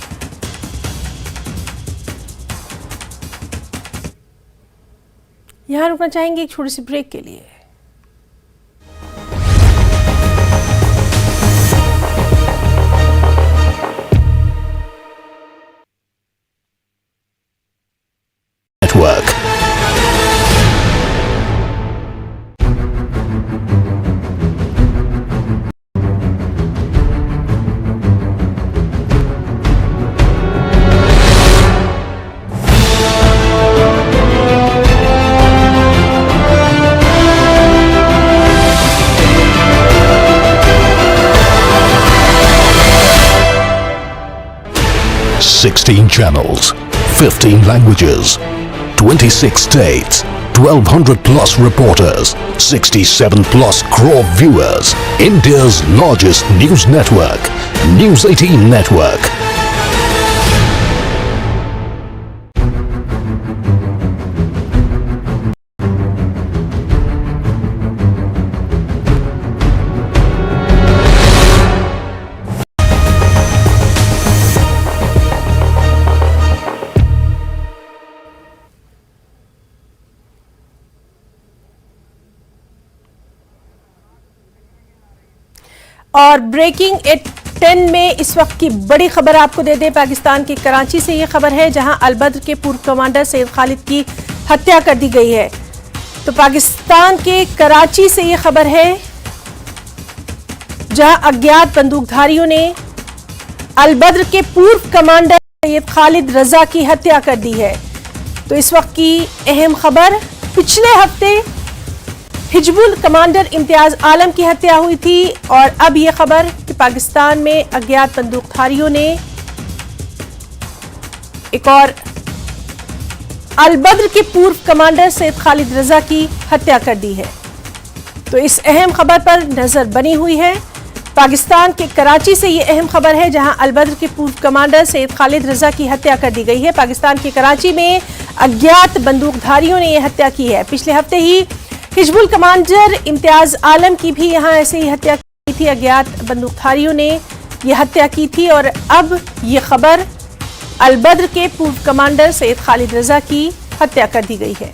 यहाँ रुकना चाहेंगे एक छोटी सी ब्रेक के लिए। Network. Sixteen channels, 15 languages, 26 states, 1200 plus reporters, 67 plus crore viewers. India's largest news network, News 18 Network. और ब्रेकिंग एट 10 में इस वक्त की बड़ी खबर आपको दे दें। पाकिस्तान के कराची से ये खबर है जहां अलबद्र के पूर्व कमांडर सैयद खालिद की हत्या कर दी गई है। तो पाकिस्तान के कराची से ये खबर है जहां अज्ञात बंदूकधारियों ने अलबद्र के पूर्व कमांडर सैयद खालिद रजा की हत्या कर दी है। तो इस वक्त की अहम खबर, पिछले हफ्ते हिजबुल कमांडर इम्तियाज आलम की हत्या हुई थी और अब यह खबर कि पाकिस्तान में अज्ञात बंदूकधारियों ने एक और अलबद्र के पूर्व कमांडर सैयद खालिद रजा की हत्या कर दी है। तो इस अहम खबर पर नजर बनी हुई है। पाकिस्तान के कराची से ये अहम खबर है, जहां अलबद्र के पूर्व कमांडर सैयद खालिद रजा की हत्या कर दी गई है। पाकिस्तान के कराची में अज्ञात बंदूकधारियों ने यह हत्या की है। पिछले हफ्ते ही हिजबुल कमांडर इम्तियाज आलम की भी यहां ऐसे ही हत्या की थी। अज्ञात बंदूकधारियों ने यह हत्या की थी और अब ये खबर अलबद्र के पूर्व कमांडर सैयद खालिद रजा की हत्या कर दी गई है।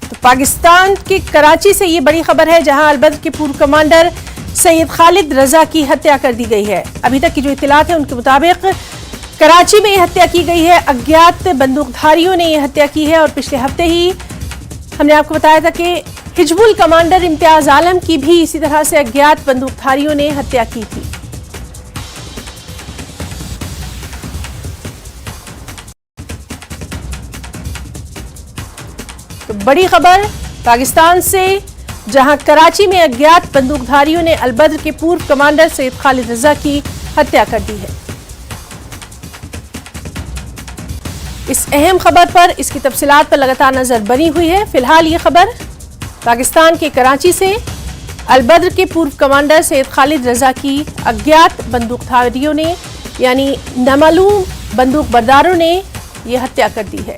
तो पाकिस्तान के कराची से ये बड़ी खबर है, जहां अलबद्र के पूर्व कमांडर सैयद खालिद रजा की हत्या कर दी गई है। अभी तक की जो इत्तलात है उनके मुताबिक कराची में यह हत्या की गई है। अज्ञात बंदूकधारियों ने यह हत्या की है और पिछले हफ्ते ही हमने आपको बताया था कि हिजबुल कमांडर इम्तियाज आलम की भी इसी तरह से अज्ञात बंदूकधारियों ने हत्या की थी। तो बड़ी खबर पाकिस्तान से, जहां कराची में अज्ञात बंदूकधारियों ने अलबद्र के पूर्व कमांडर सैयद खालिद रजा की हत्या कर दी है। इस अहम खबर पर, इसकी तफसीलात पर लगातार नजर बनी हुई है। फिलहाल ये खबर पाकिस्तान के कराची से, अलबद्र के पूर्व कमांडर सैयद खालिद रजा की अज्ञात बंदूकधारियों ने यानी नामालूम बंदूक बरदारों ने यह हत्या कर दी है।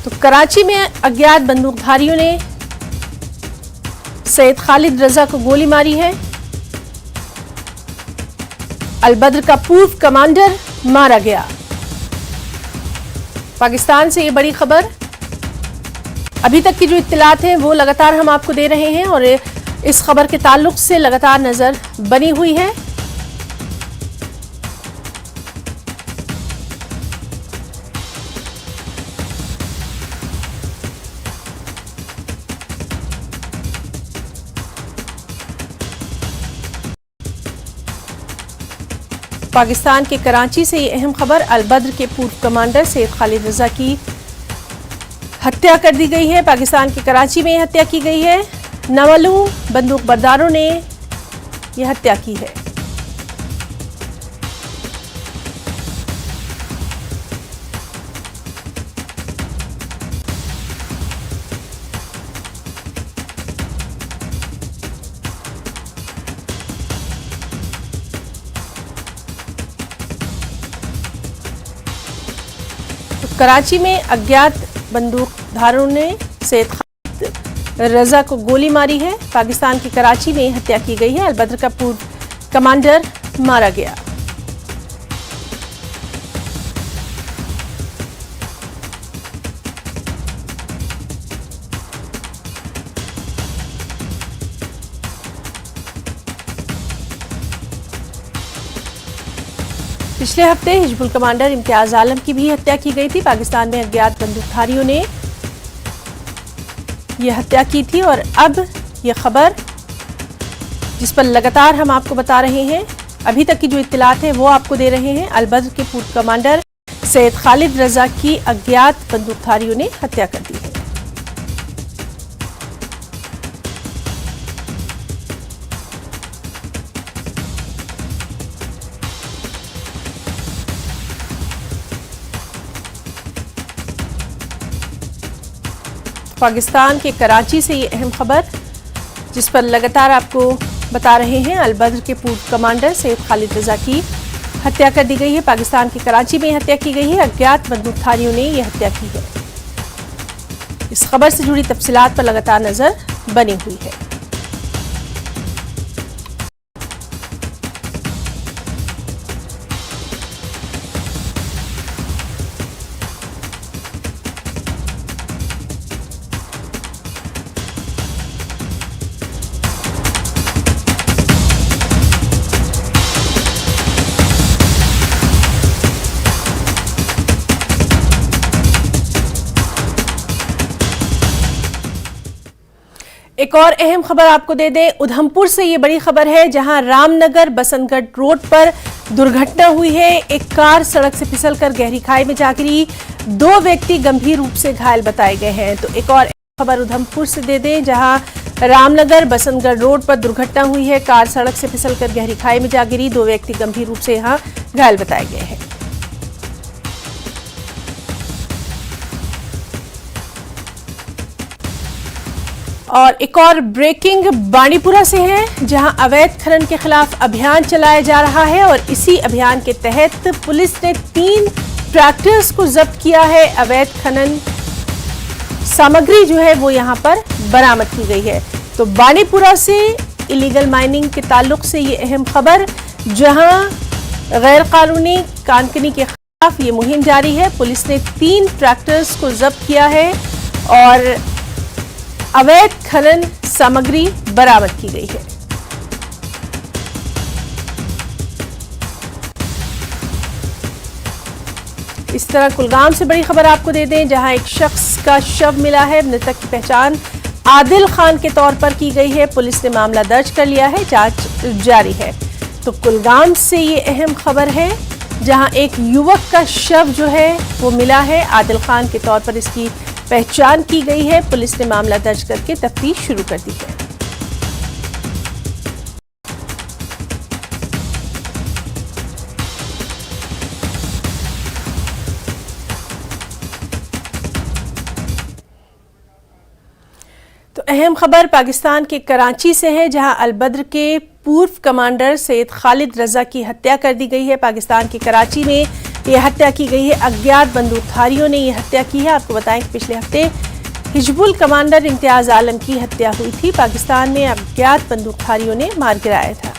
तो कराची में अज्ञात बंदूकधारियों ने सैयद खालिद रजा को गोली मारी है। अलबद्र का पूर्व कमांडर मारा गया। पाकिस्तान से ये बड़ी खबर, अभी तक की जो इत्तलात हैं वो लगातार हम आपको दे रहे हैं और इस खबर के ताल्लुक से लगातार नजर बनी हुई है। पाकिस्तान के कराची से ये अहम खबर, अलबद्र के पूर्व कमांडर सैयद खालिद रजा की हत्या कर दी गई है। पाकिस्तान के कराची में हत्या की गई है। नामालूम बंदूक बरदारों ने यह हत्या की है। कराची में अज्ञात बंदूकधारों ने सैयद खालिद रजा को गोली मारी है। पाकिस्तान की कराची में हत्या की गई है। अलबद्र का पूर्व कमांडर मारा गया। पिछले हफ्ते हिजबुल कमांडर इम्तियाज आलम की भी हत्या की गई थी। पाकिस्तान में अज्ञात बंदूकधारियों ने यह हत्या की थी और अब यह खबर, जिस पर लगातार हम आपको बता रहे हैं, अभी तक की जो इत्तलात हैं वो आपको दे रहे हैं, अलबद्र के पूर्व कमांडर सैयद खालिद रजा की अज्ञात बंदूकधारियों ने हत्या कर दी है। पाकिस्तान के कराची से ये अहम खबर, जिस पर लगातार आपको बता रहे हैं, अलबद्र के पूर्व कमांडर सैयद खालिद रजा की हत्या कर दी गई है। पाकिस्तान के कराची में हत्या की गई है। अज्ञात बंदूकधारियों ने यह हत्या की है। इस खबर से जुड़ी तफसीलात पर लगातार नजर बनी हुई है। एक और अहम खबर आपको दे दें, उधमपुर से ये बड़ी खबर है जहां रामनगर बसंतगढ़ रोड पर दुर्घटना हुई है। एक कार सड़क से फिसलकर गहरी खाई में जा गिरी, 2 व्यक्ति गंभीर रूप से घायल बताए गए हैं। तो एक और खबर उधमपुर से दे दें जहां रामनगर बसंतगढ़ रोड पर दुर्घटना हुई है, कार सड़क से फिसलकर गहरी खाई में जा गिरी, 2 व्यक्ति गंभीर रूप से यहां घायल बताए गए हैं। और एक और ब्रेकिंग बांडीपुरा से है जहां अवैध खनन के खिलाफ अभियान चलाया जा रहा है और इसी अभियान के तहत पुलिस ने 3 ट्रैक्टर्स को जब्त किया है। अवैध खनन सामग्री जो है वो यहां पर बरामद की गई है। तो बांडीपुरा से इलीगल माइनिंग के ताल्लुक से ये अहम खबर, जहां गैर कानूनी कानकनी के खिलाफ ये मुहिम जारी है। पुलिस ने 3 ट्रैक्टर्स को जब्त किया है और अवैध खनन सामग्री बरामद की गई है। इस तरह कुलगाम से बड़ी खबर आपको दे दें जहां एक शख्स का शव मिला है। मृतक की पहचान आदिल खान के तौर पर की गई है। पुलिस ने मामला दर्ज कर लिया है, जांच जारी है। तो कुलगाम से ये अहम खबर है जहां एक युवक का शव जो है वो मिला है। आदिल खान के तौर पर इसकी पहचान की गई है। पुलिस ने मामला दर्ज करके तफ्तीश शुरू कर दी है। तो अहम खबर पाकिस्तान के कराची से है जहां अलबद्र के पूर्व कमांडर सैयद खालिद रजा की हत्या कर दी गई है। पाकिस्तान के कराची में यह हत्या की गई है। अज्ञात बंदूकधारियों ने यह हत्या की है। आपको बताएं कि पिछले हफ्ते हिजबुल कमांडर इम्तियाज आलम की हत्या हुई थी। पाकिस्तान में अज्ञात बंदूकधारियों ने मार गिराया था।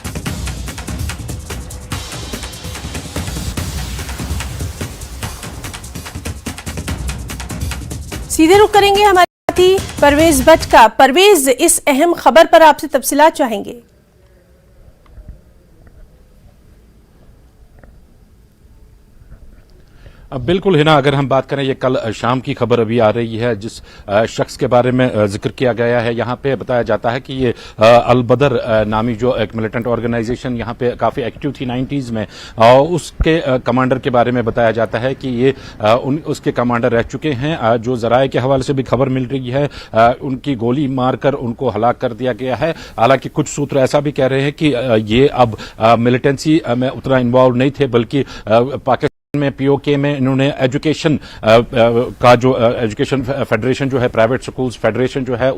सीधे रुख करेंगे हमारे साथी परवेज भट्ट का। परवेज, इस अहम खबर पर आपसे तफसीलात चाहेंगे। बिल्कुल हिना, अगर हम बात करें, ये कल शाम की खबर अभी आ रही है जिस शख्स के बारे में जिक्र किया गया है। यहाँ पे बताया जाता है कि ये अलबदर नामी जो एक मिलिटेंट ऑर्गेनाइजेशन यहाँ पे काफी एक्टिव थी 90s में, उसके कमांडर के बारे में बताया जाता है कि ये उसके कमांडर रह चुके हैं। जो जराये के हवाले से भी खबर मिल रही है, उनकी गोली मारकर उनको हलाक कर दिया गया है। हालांकि कुछ सूत्र ऐसा भी कह रहे हैं कि ये अब मिलिटेंसी में उतना इन्वॉल्व नहीं थे, बल्कि पाकिस्तान में पीओके में इन्होंने एजुकेशन का जो एजुकेशन फेडरेशन जो है, प्राइवेट स्कूल्स फेडरेशन जो है,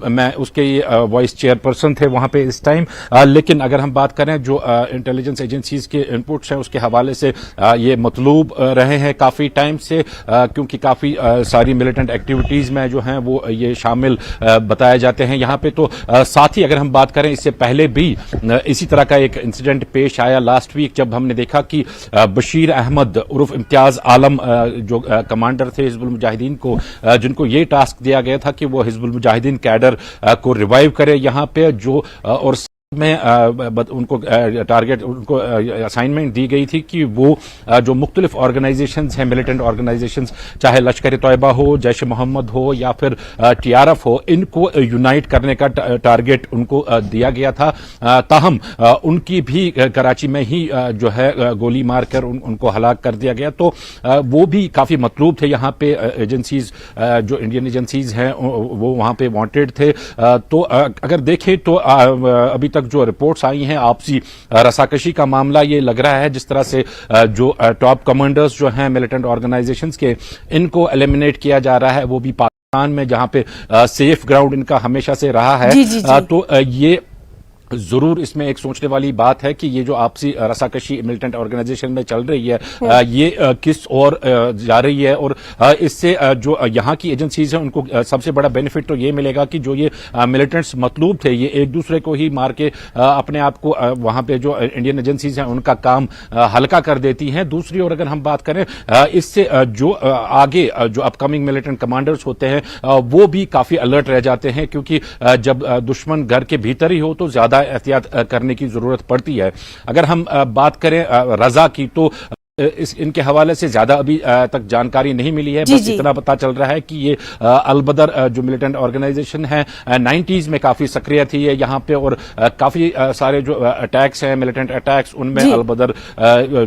मैं उसके वाइस चेयरपर्सन थे वहां पे इस टाइम। लेकिन अगर हम बात करें जो इंटेलिजेंस एजेंसीज के इनपुट्स हैं उसके हवाले से ये मतलूब रहे हैं काफी टाइम से, क्योंकि काफी सारी मिलिटेंट एक्टिविटीज में जो हैं वो ये शामिल बताए जाते हैं यहाँ पे। तो साथ ही अगर हम बात करें, इससे पहले भी इसी तरह का एक इंसिडेंट पेश आया लास्ट वीक, जब हमने देखा कि बशीर अहमद उर्फ इम्तियाज आलम जो कमांडर थे हिजबुल मुजाहिदीन को, जिनको ये टास्क दिया गया था कि वो हिजबुल मुजाहिदीन कैडर को रिवाइव करे यहाँ पे, जो और में उनको टारगेट, उनको असाइनमेंट दी गई थी कि वो जो मुख्तलिफ ऑर्गेनाइजेशंस हैं, मिलिटेंट ऑर्गेनाइजेशंस, चाहे लश्कर तैयबा हो, जैश मोहम्मद हो या फिर टीआरएफ हो, इनको यूनाइट करने का टारगेट उनको दिया गया था। ताहम उनकी भी कराची में ही जो है गोली मारकर उनको हलाक कर दिया गया। तो वो भी काफी मतलूब थे यहाँ पे। एजेंसीज जो इंडियन एजेंसीज हैं वो वहां पे वांटेड थे। तो अगर देखें तो अभी तक जो रिपोर्ट्स आई हैं, आपसी रसाकशी का मामला ये लग रहा है। जिस तरह से जो टॉप कमांडर्स जो हैं मिलिटेंट ऑर्गेनाइजेशंस के, इनको एलिमिनेट किया जा रहा है, वो भी पाकिस्तान में जहां पे सेफ ग्राउंड इनका हमेशा से रहा है। जी। तो ये जरूर इसमें एक सोचने वाली बात है कि ये जो आपसी रसाकशी मिलिटेंट ऑर्गेनाइजेशन में चल रही है, ये किस और जा रही है। और इससे जो यहाँ की एजेंसीज हैं उनको सबसे बड़ा बेनिफिट तो ये मिलेगा कि जो ये मिलिटेंट्स मतलूब थे, ये एक दूसरे को ही मार के अपने आप को वहां पे जो इंडियन एजेंसीज हैं उनका काम हल्का कर देती हैं। दूसरी ओर अगर हम बात करें, इससे जो आगे जो अपकमिंग मिलिटेंट कमांडर्स होते हैं वो भी काफी अलर्ट रह जाते हैं, क्योंकि जब दुश्मन घर के भीतर ही हो तो ज्यादा एहतियात करने की जरूरत पड़ती है। अगर हम बात करें रजा की, तो इनके हवाले से ज्यादा अभी तक जानकारी नहीं मिली है। बस इतना पता चल रहा है कि ये अलबदर जो मिलिटेंट ऑर्गेनाइजेशन है 90s में काफी सक्रिय थी ये यहाँ पे, और काफी सारे जो अटैक्स हैं मिलिटेंट अटैक्स उनमें अलबदर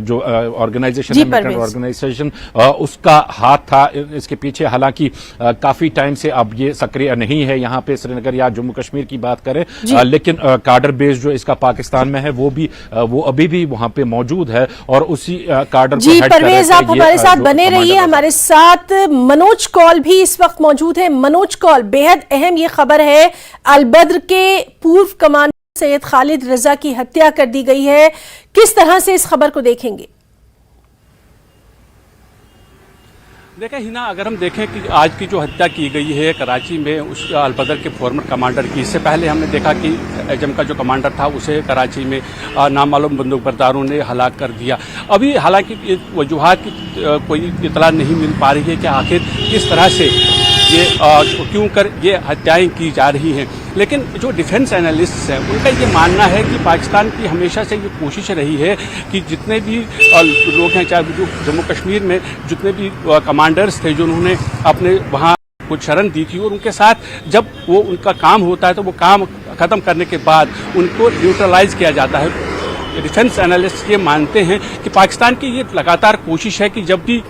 जो ऑर्गेनाइजेशन है मिलिटेंट ऑर्गेनाइजेशन उसका हाथ था इसके पीछे। हालांकि काफी टाइम से अब ये सक्रिय नहीं है यहाँ पे श्रीनगर या जम्मू कश्मीर की बात करें, लेकिन कार्डर बेस जो इसका पाकिस्तान में है वो अभी भी वहां पे मौजूद है। और उसी जी परवेज, आप हमारे साथ बने रहिए। हमारे साथ मनोज कौल भी इस वक्त मौजूद है। मनोज कौल, बेहद अहम ये खबर है, अलबद्र के पूर्व कमांडर सैयद खालिद रजा की हत्या कर दी गई है। किस तरह से इस खबर को देखेंगे? देखें हिना, अगर हम देखें कि आज की जो हत्या की गई है कराची में उस अलबदर के फॉर्मर कमांडर की, इससे पहले हमने देखा कि एजम का जो कमांडर था उसे कराची में नामालूम बंदूकबरदारों ने हलाक कर दिया। अभी हालांकि वजूहात की कोई इतला नहीं मिल पा रही है कि आखिर किस तरह से ये क्यों कर ये हत्याएं की जा रही हैं, लेकिन जो डिफेंस एनालिस्ट्स हैं उनका ये मानना है कि पाकिस्तान की हमेशा से ये कोशिश रही है कि जितने भी लोग हैं, चाहे जो जम्मू कश्मीर में जितने भी कमांडर्स थे जो उन्होंने अपने वहाँ कुछ शरण दी थी, और उनके साथ जब वो उनका काम होता है तो वो काम ख़त्म करने के बाद उनको न्यूट्रलाइज किया जाता है। डिफेंस एनालिस्ट ये मानते हैं कि पाकिस्तान की ये लगातार कोशिश है कि जब भी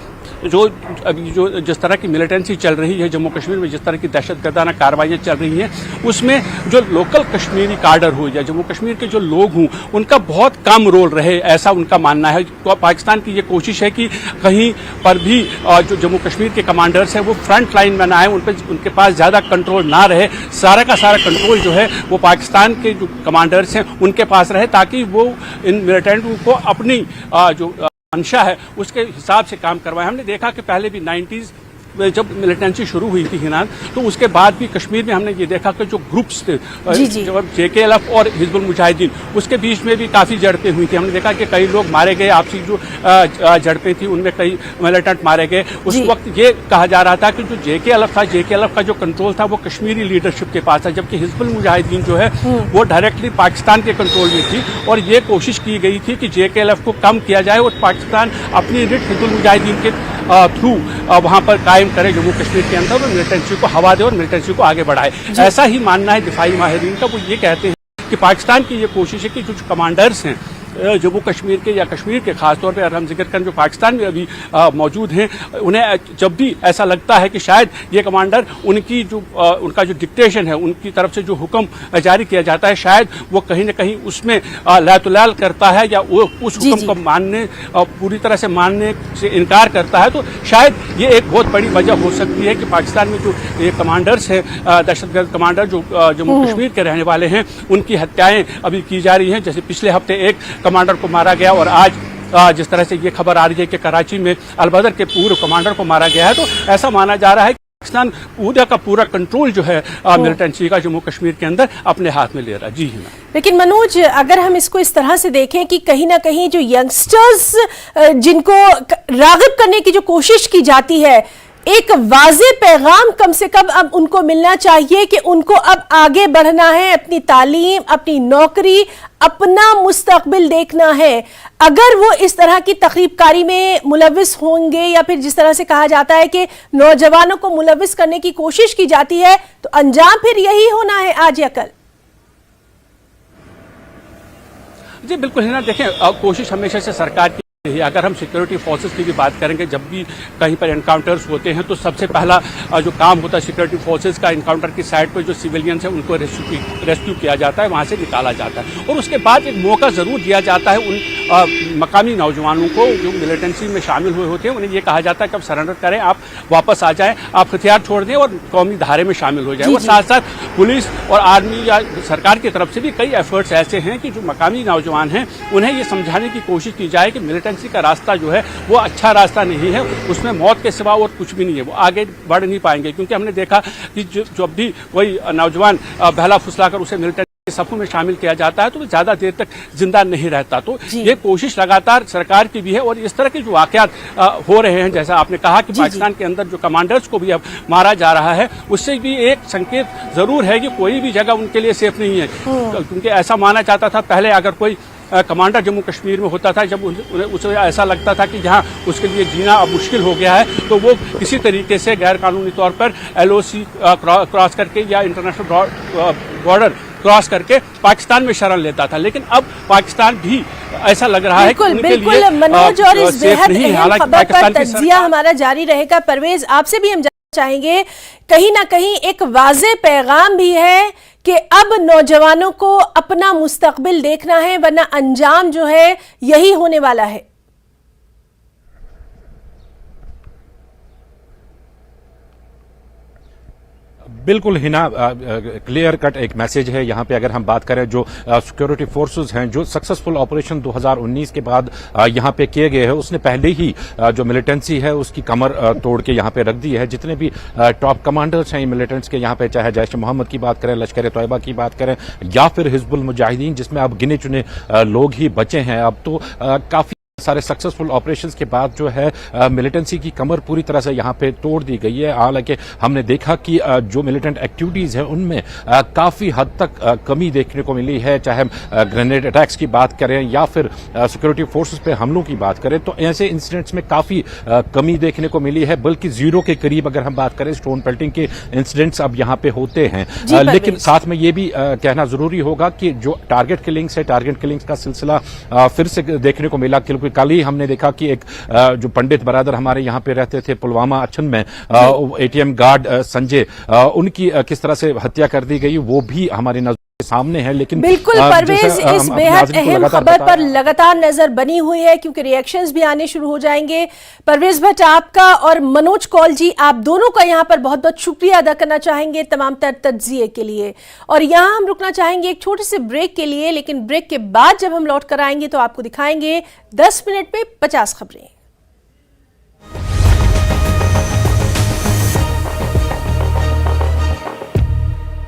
अभी जो जिस तरह की मिलिटेंसी चल रही है जम्मू कश्मीर में, जिस तरह की दहशतगर्दाना कार्रवाइयाँ चल रही हैं, उसमें जो लोकल कश्मीरी काडर हो या जम्मू कश्मीर के जो लोग हों उनका बहुत कम रोल रहे, ऐसा उनका मानना है। तो पाकिस्तान की ये कोशिश है कि कहीं पर भी जो जम्मू कश्मीर के कमांडर्स हैं वो फ्रंट लाइन में ना आए, उनके पास ज़्यादा कंट्रोल ना रहे, सारा का सारा कंट्रोल जो है वो पाकिस्तान के जो कमांडर्स हैं उनके पास रहे, ताकि वो इन मिलिटेंटों को अपनी जो मंशा है उसके हिसाब से काम करवाएं। हमने देखा कि पहले भी 90s में जब मिलिटेंसी शुरू हुई थी हिना, तो उसके बाद भी कश्मीर में हमने ये देखा कि जो ग्रुप्स थे जब JKLF और हिजबुल मुजाहिदीन उसके बीच में भी काफ़ी झड़पें हुई थी। हमने देखा कि कई लोग मारे गए, आपसी जो झड़पें थी उनमें कई मिलिटेंट मारे गए। उस वक्त ये कहा जा रहा था कि जो JKLF था, JKLF का जो कंट्रोल था वो कश्मीरी लीडरशिप के पास था, जबकि हिजबुल मुजाहिदीन जो है वो डायरेक्टली पाकिस्तान के कंट्रोल में थी। और ये कोशिश की गई थी कि JKLF को कम किया जाए और पाकिस्तान अपनी रिट हिजबुल मुजाहिदीन के थ्रू वहाँ पर कायम करे जम्मू कश्मीर के अंदर, और मिलिटेंसी को हवा दे और मिलिटेंसी को आगे बढ़ाए। ऐसा ही मानना है दिफाई माहिरीन का। वो ये कहते हैं कि पाकिस्तान की ये कोशिश है कि जो कमांडर्स हैं जम्मू कश्मीर के या कश्मीर के खासतौर पर हम जिक्र करें जो पाकिस्तान में अभी मौजूद हैं, उन्हें जब भी ऐसा लगता है कि शायद ये कमांडर उनकी जो उनका जो डिक्टेशन है, उनकी तरफ से जो हुक्म जारी किया जाता है, शायद वो कहीं ना कहीं उसमें लातुलाल करता है या वो उस हुक्म को मानने पूरी तरह से मानने से इनकार करता है, तो शायद ये एक बहुत बड़ी वजह हो सकती है कि पाकिस्तान में जो ये कमांडर्स हैं, दहशतगर्द कमांडर जो जम्मू कश्मीर के रहने वाले हैं, उनकी हत्याएं अभी की जा रही हैं। जैसे पिछले हफ्ते एक कमांडर को मारा गया, और आज जिस तरह से ये खबर आ रही है कि कराची में अलबदर के पूर्व कमांडर को मारा गया है, तो ऐसा माना जा रहा है कि पाकिस्तान पूरा का पूरा कंट्रोल जो है मिलिटेंसी का जम्मू कश्मीर के अंदर अपने हाथ में ले रहा है। जी हिना, लेकिन मनोज, अगर हम इसको इस तरह से देखें कि कहीं ना कहीं जो यंगस्टर्स जिनको राग़िब करने की जो कोशिश की जाती है, एक वाज़ेह पैगाम कम से कम अब उनको मिलना चाहिए कि उनको अब आगे बढ़ना है, अपनी तालीम, अपनी नौकरी, अपना मुस्तकबिल देखना है। अगर वो इस तरह की तकरीबकारी में मुलविस होंगे, या फिर जिस तरह से कहा जाता है कि नौजवानों को मुलविस करने की कोशिश की जाती है, तो अंजाम फिर यही होना है आज या कल। जी बिल्कुल है ना, देखें कोशिश हमेशा से सरकार की है। अगर हम सिक्योरिटी फोर्सेस की भी बात करेंगे, जब भी कहीं पर एनकाउंटर्स होते हैं तो सबसे पहला जो काम होता है सिक्योरिटी फोर्सेस का, एनकाउंटर की साइड पर जो सिविलियंस हैं उनको रेस्क्यू किया जाता है, वहाँ से निकाला जाता है, और उसके बाद एक मौका ज़रूर दिया जाता है उन मकामी नौजवानों को जो मिलिटेंसी में शामिल हुए होते हैं। उन्हें ये कहा जाता है कि अब सरेंडर करें, आप वापस आ जाएँ, आप हथियार छोड़ दें और कौमी धारे में शामिल हो जाएँ। और साथ साथ पुलिस और आर्मी या सरकार की तरफ से भी कई एफर्ट्स ऐसे हैं कि जो मकामी नौजवान हैं उन्हें ये समझाने की कोशिश की जाए कि मिलिटेंसी का रास्ता जो है वो अच्छा रास्ता नहीं है, उसमें मौत के सिवा और कुछ भी नहीं है, वो आगे बढ़ नहीं पाएंगे। क्योंकि हमने देखा कि जब भी कोई नौजवान बहला फुसलाकर उसे मिलिटेंसी के सफों में शामिल किया जाता है तो वो ज़्यादा देर तक जिंदा नहीं रहता। तो ये कोशिश लगातार सरकार की भी है, और इस तरह के जो वाकयात हो रहे हैं, जैसा आपने कहा कि पाकिस्तान के अंदर जो कमांडर्स को भी अब मारा जा रहा है, उससे भी एक संकेत ज़रूर है कि कोई भी जगह उनके लिए सेफ नहीं है। क्योंकि ऐसा माना जाता था पहले, अगर कोई कमांडर जम्मू कश्मीर में होता था, जब उसे ऐसा लगता था कि जहाँ उसके लिए जीना अब मुश्किल हो गया है, तो वो किसी तरीके से गैर कानूनी तौर पर LOC क्रॉस करके या इंटरनेशनल बॉर्डर क्रॉस करके पाकिस्तान में शरण लेता था। लेकिन अब पाकिस्तान भी ऐसा लग रहा है कि उनके लिए मनोज, और इस बेहद अहम खबर पर तज्जिया सरकार हमारा जारी रहेगा। परवेज, आपसे भी हम जानना चाहेंगे, कहीं ना कहीं एक वाज़ेह पैगाम भी है कि अब नौजवानों को अपना मुस्तकबिल देखना है, वरना अंजाम जो है यही होने वाला है। बिल्कुल हिना, क्लियर कट एक मैसेज है यहाँ पे। अगर हम बात करें जो सिक्योरिटी फोर्सेस हैं, जो सक्सेसफुल ऑपरेशन 2019 के बाद यहाँ पे किए गए हैं, उसने पहले ही जो मिलिटेंसी है उसकी कमर तोड़ के यहाँ पे रख दी है। जितने भी टॉप कमांडर्स हैं मिलिटेंट्स के यहाँ पे, चाहे जैश मोहम्मद की बात करें, लश्कर तैयबा की बात करें, या फिर हिजबुल मुजाहिदीन, जिसमें अब गिने चुने लोग ही बचे हैं, अब तो काफी सारे सक्सेसफुल ऑपरेशंस के बाद जो है मिलिटेंसी की कमर पूरी तरह से यहाँ पे तोड़ दी गई है। हालांकि हमने देखा कि जो मिलिटेंट एक्टिविटीज है उनमें काफी हद तक कमी देखने को मिली है, चाहे ग्रेनेड अटैक्स की बात करें या फिर सिक्योरिटी फोर्सेस पे हमलों की बात करें, तो ऐसे इंसिडेंट्स में काफी कमी देखने को मिली है, बल्कि जीरो के करीब अगर हम बात करें स्टोन पेल्टिंग के इंसिडेंट्स अब यहाँ पे होते हैं। लेकिन साथ में ये भी कहना जरूरी होगा कि जो टारगेट किलिंग्स है, टारगेट किलिंग्स का सिलसिला फिर से देखने को मिला। कल ही हमने देखा कि एक जो पंडित बरादर हमारे यहाँ पे रहते थे पुलवामा अच्छन में, ATM गार्ड संजय, उनकी किस तरह से हत्या कर दी गई वो भी हमारी नजर के सामने है। लेकिन बिल्कुल परवेज, इस बेहद अहम खबर पर लगातार नजर बनी हुई है, क्योंकि रिएक्शंस भी आने शुरू हो जाएंगे। परवेज भट्ट आपका और मनोज कौल जी, आप दोनों का यहाँ पर बहुत बहुत शुक्रिया अदा करना चाहेंगे तमाम तर तज्जिए के लिए। और यहाँ हम रुकना चाहेंगे एक छोटे से ब्रेक के लिए, लेकिन ब्रेक के बाद जब हम लौट कर आएंगे तो आपको दिखाएंगे 10 मिनट में 50 खबरें।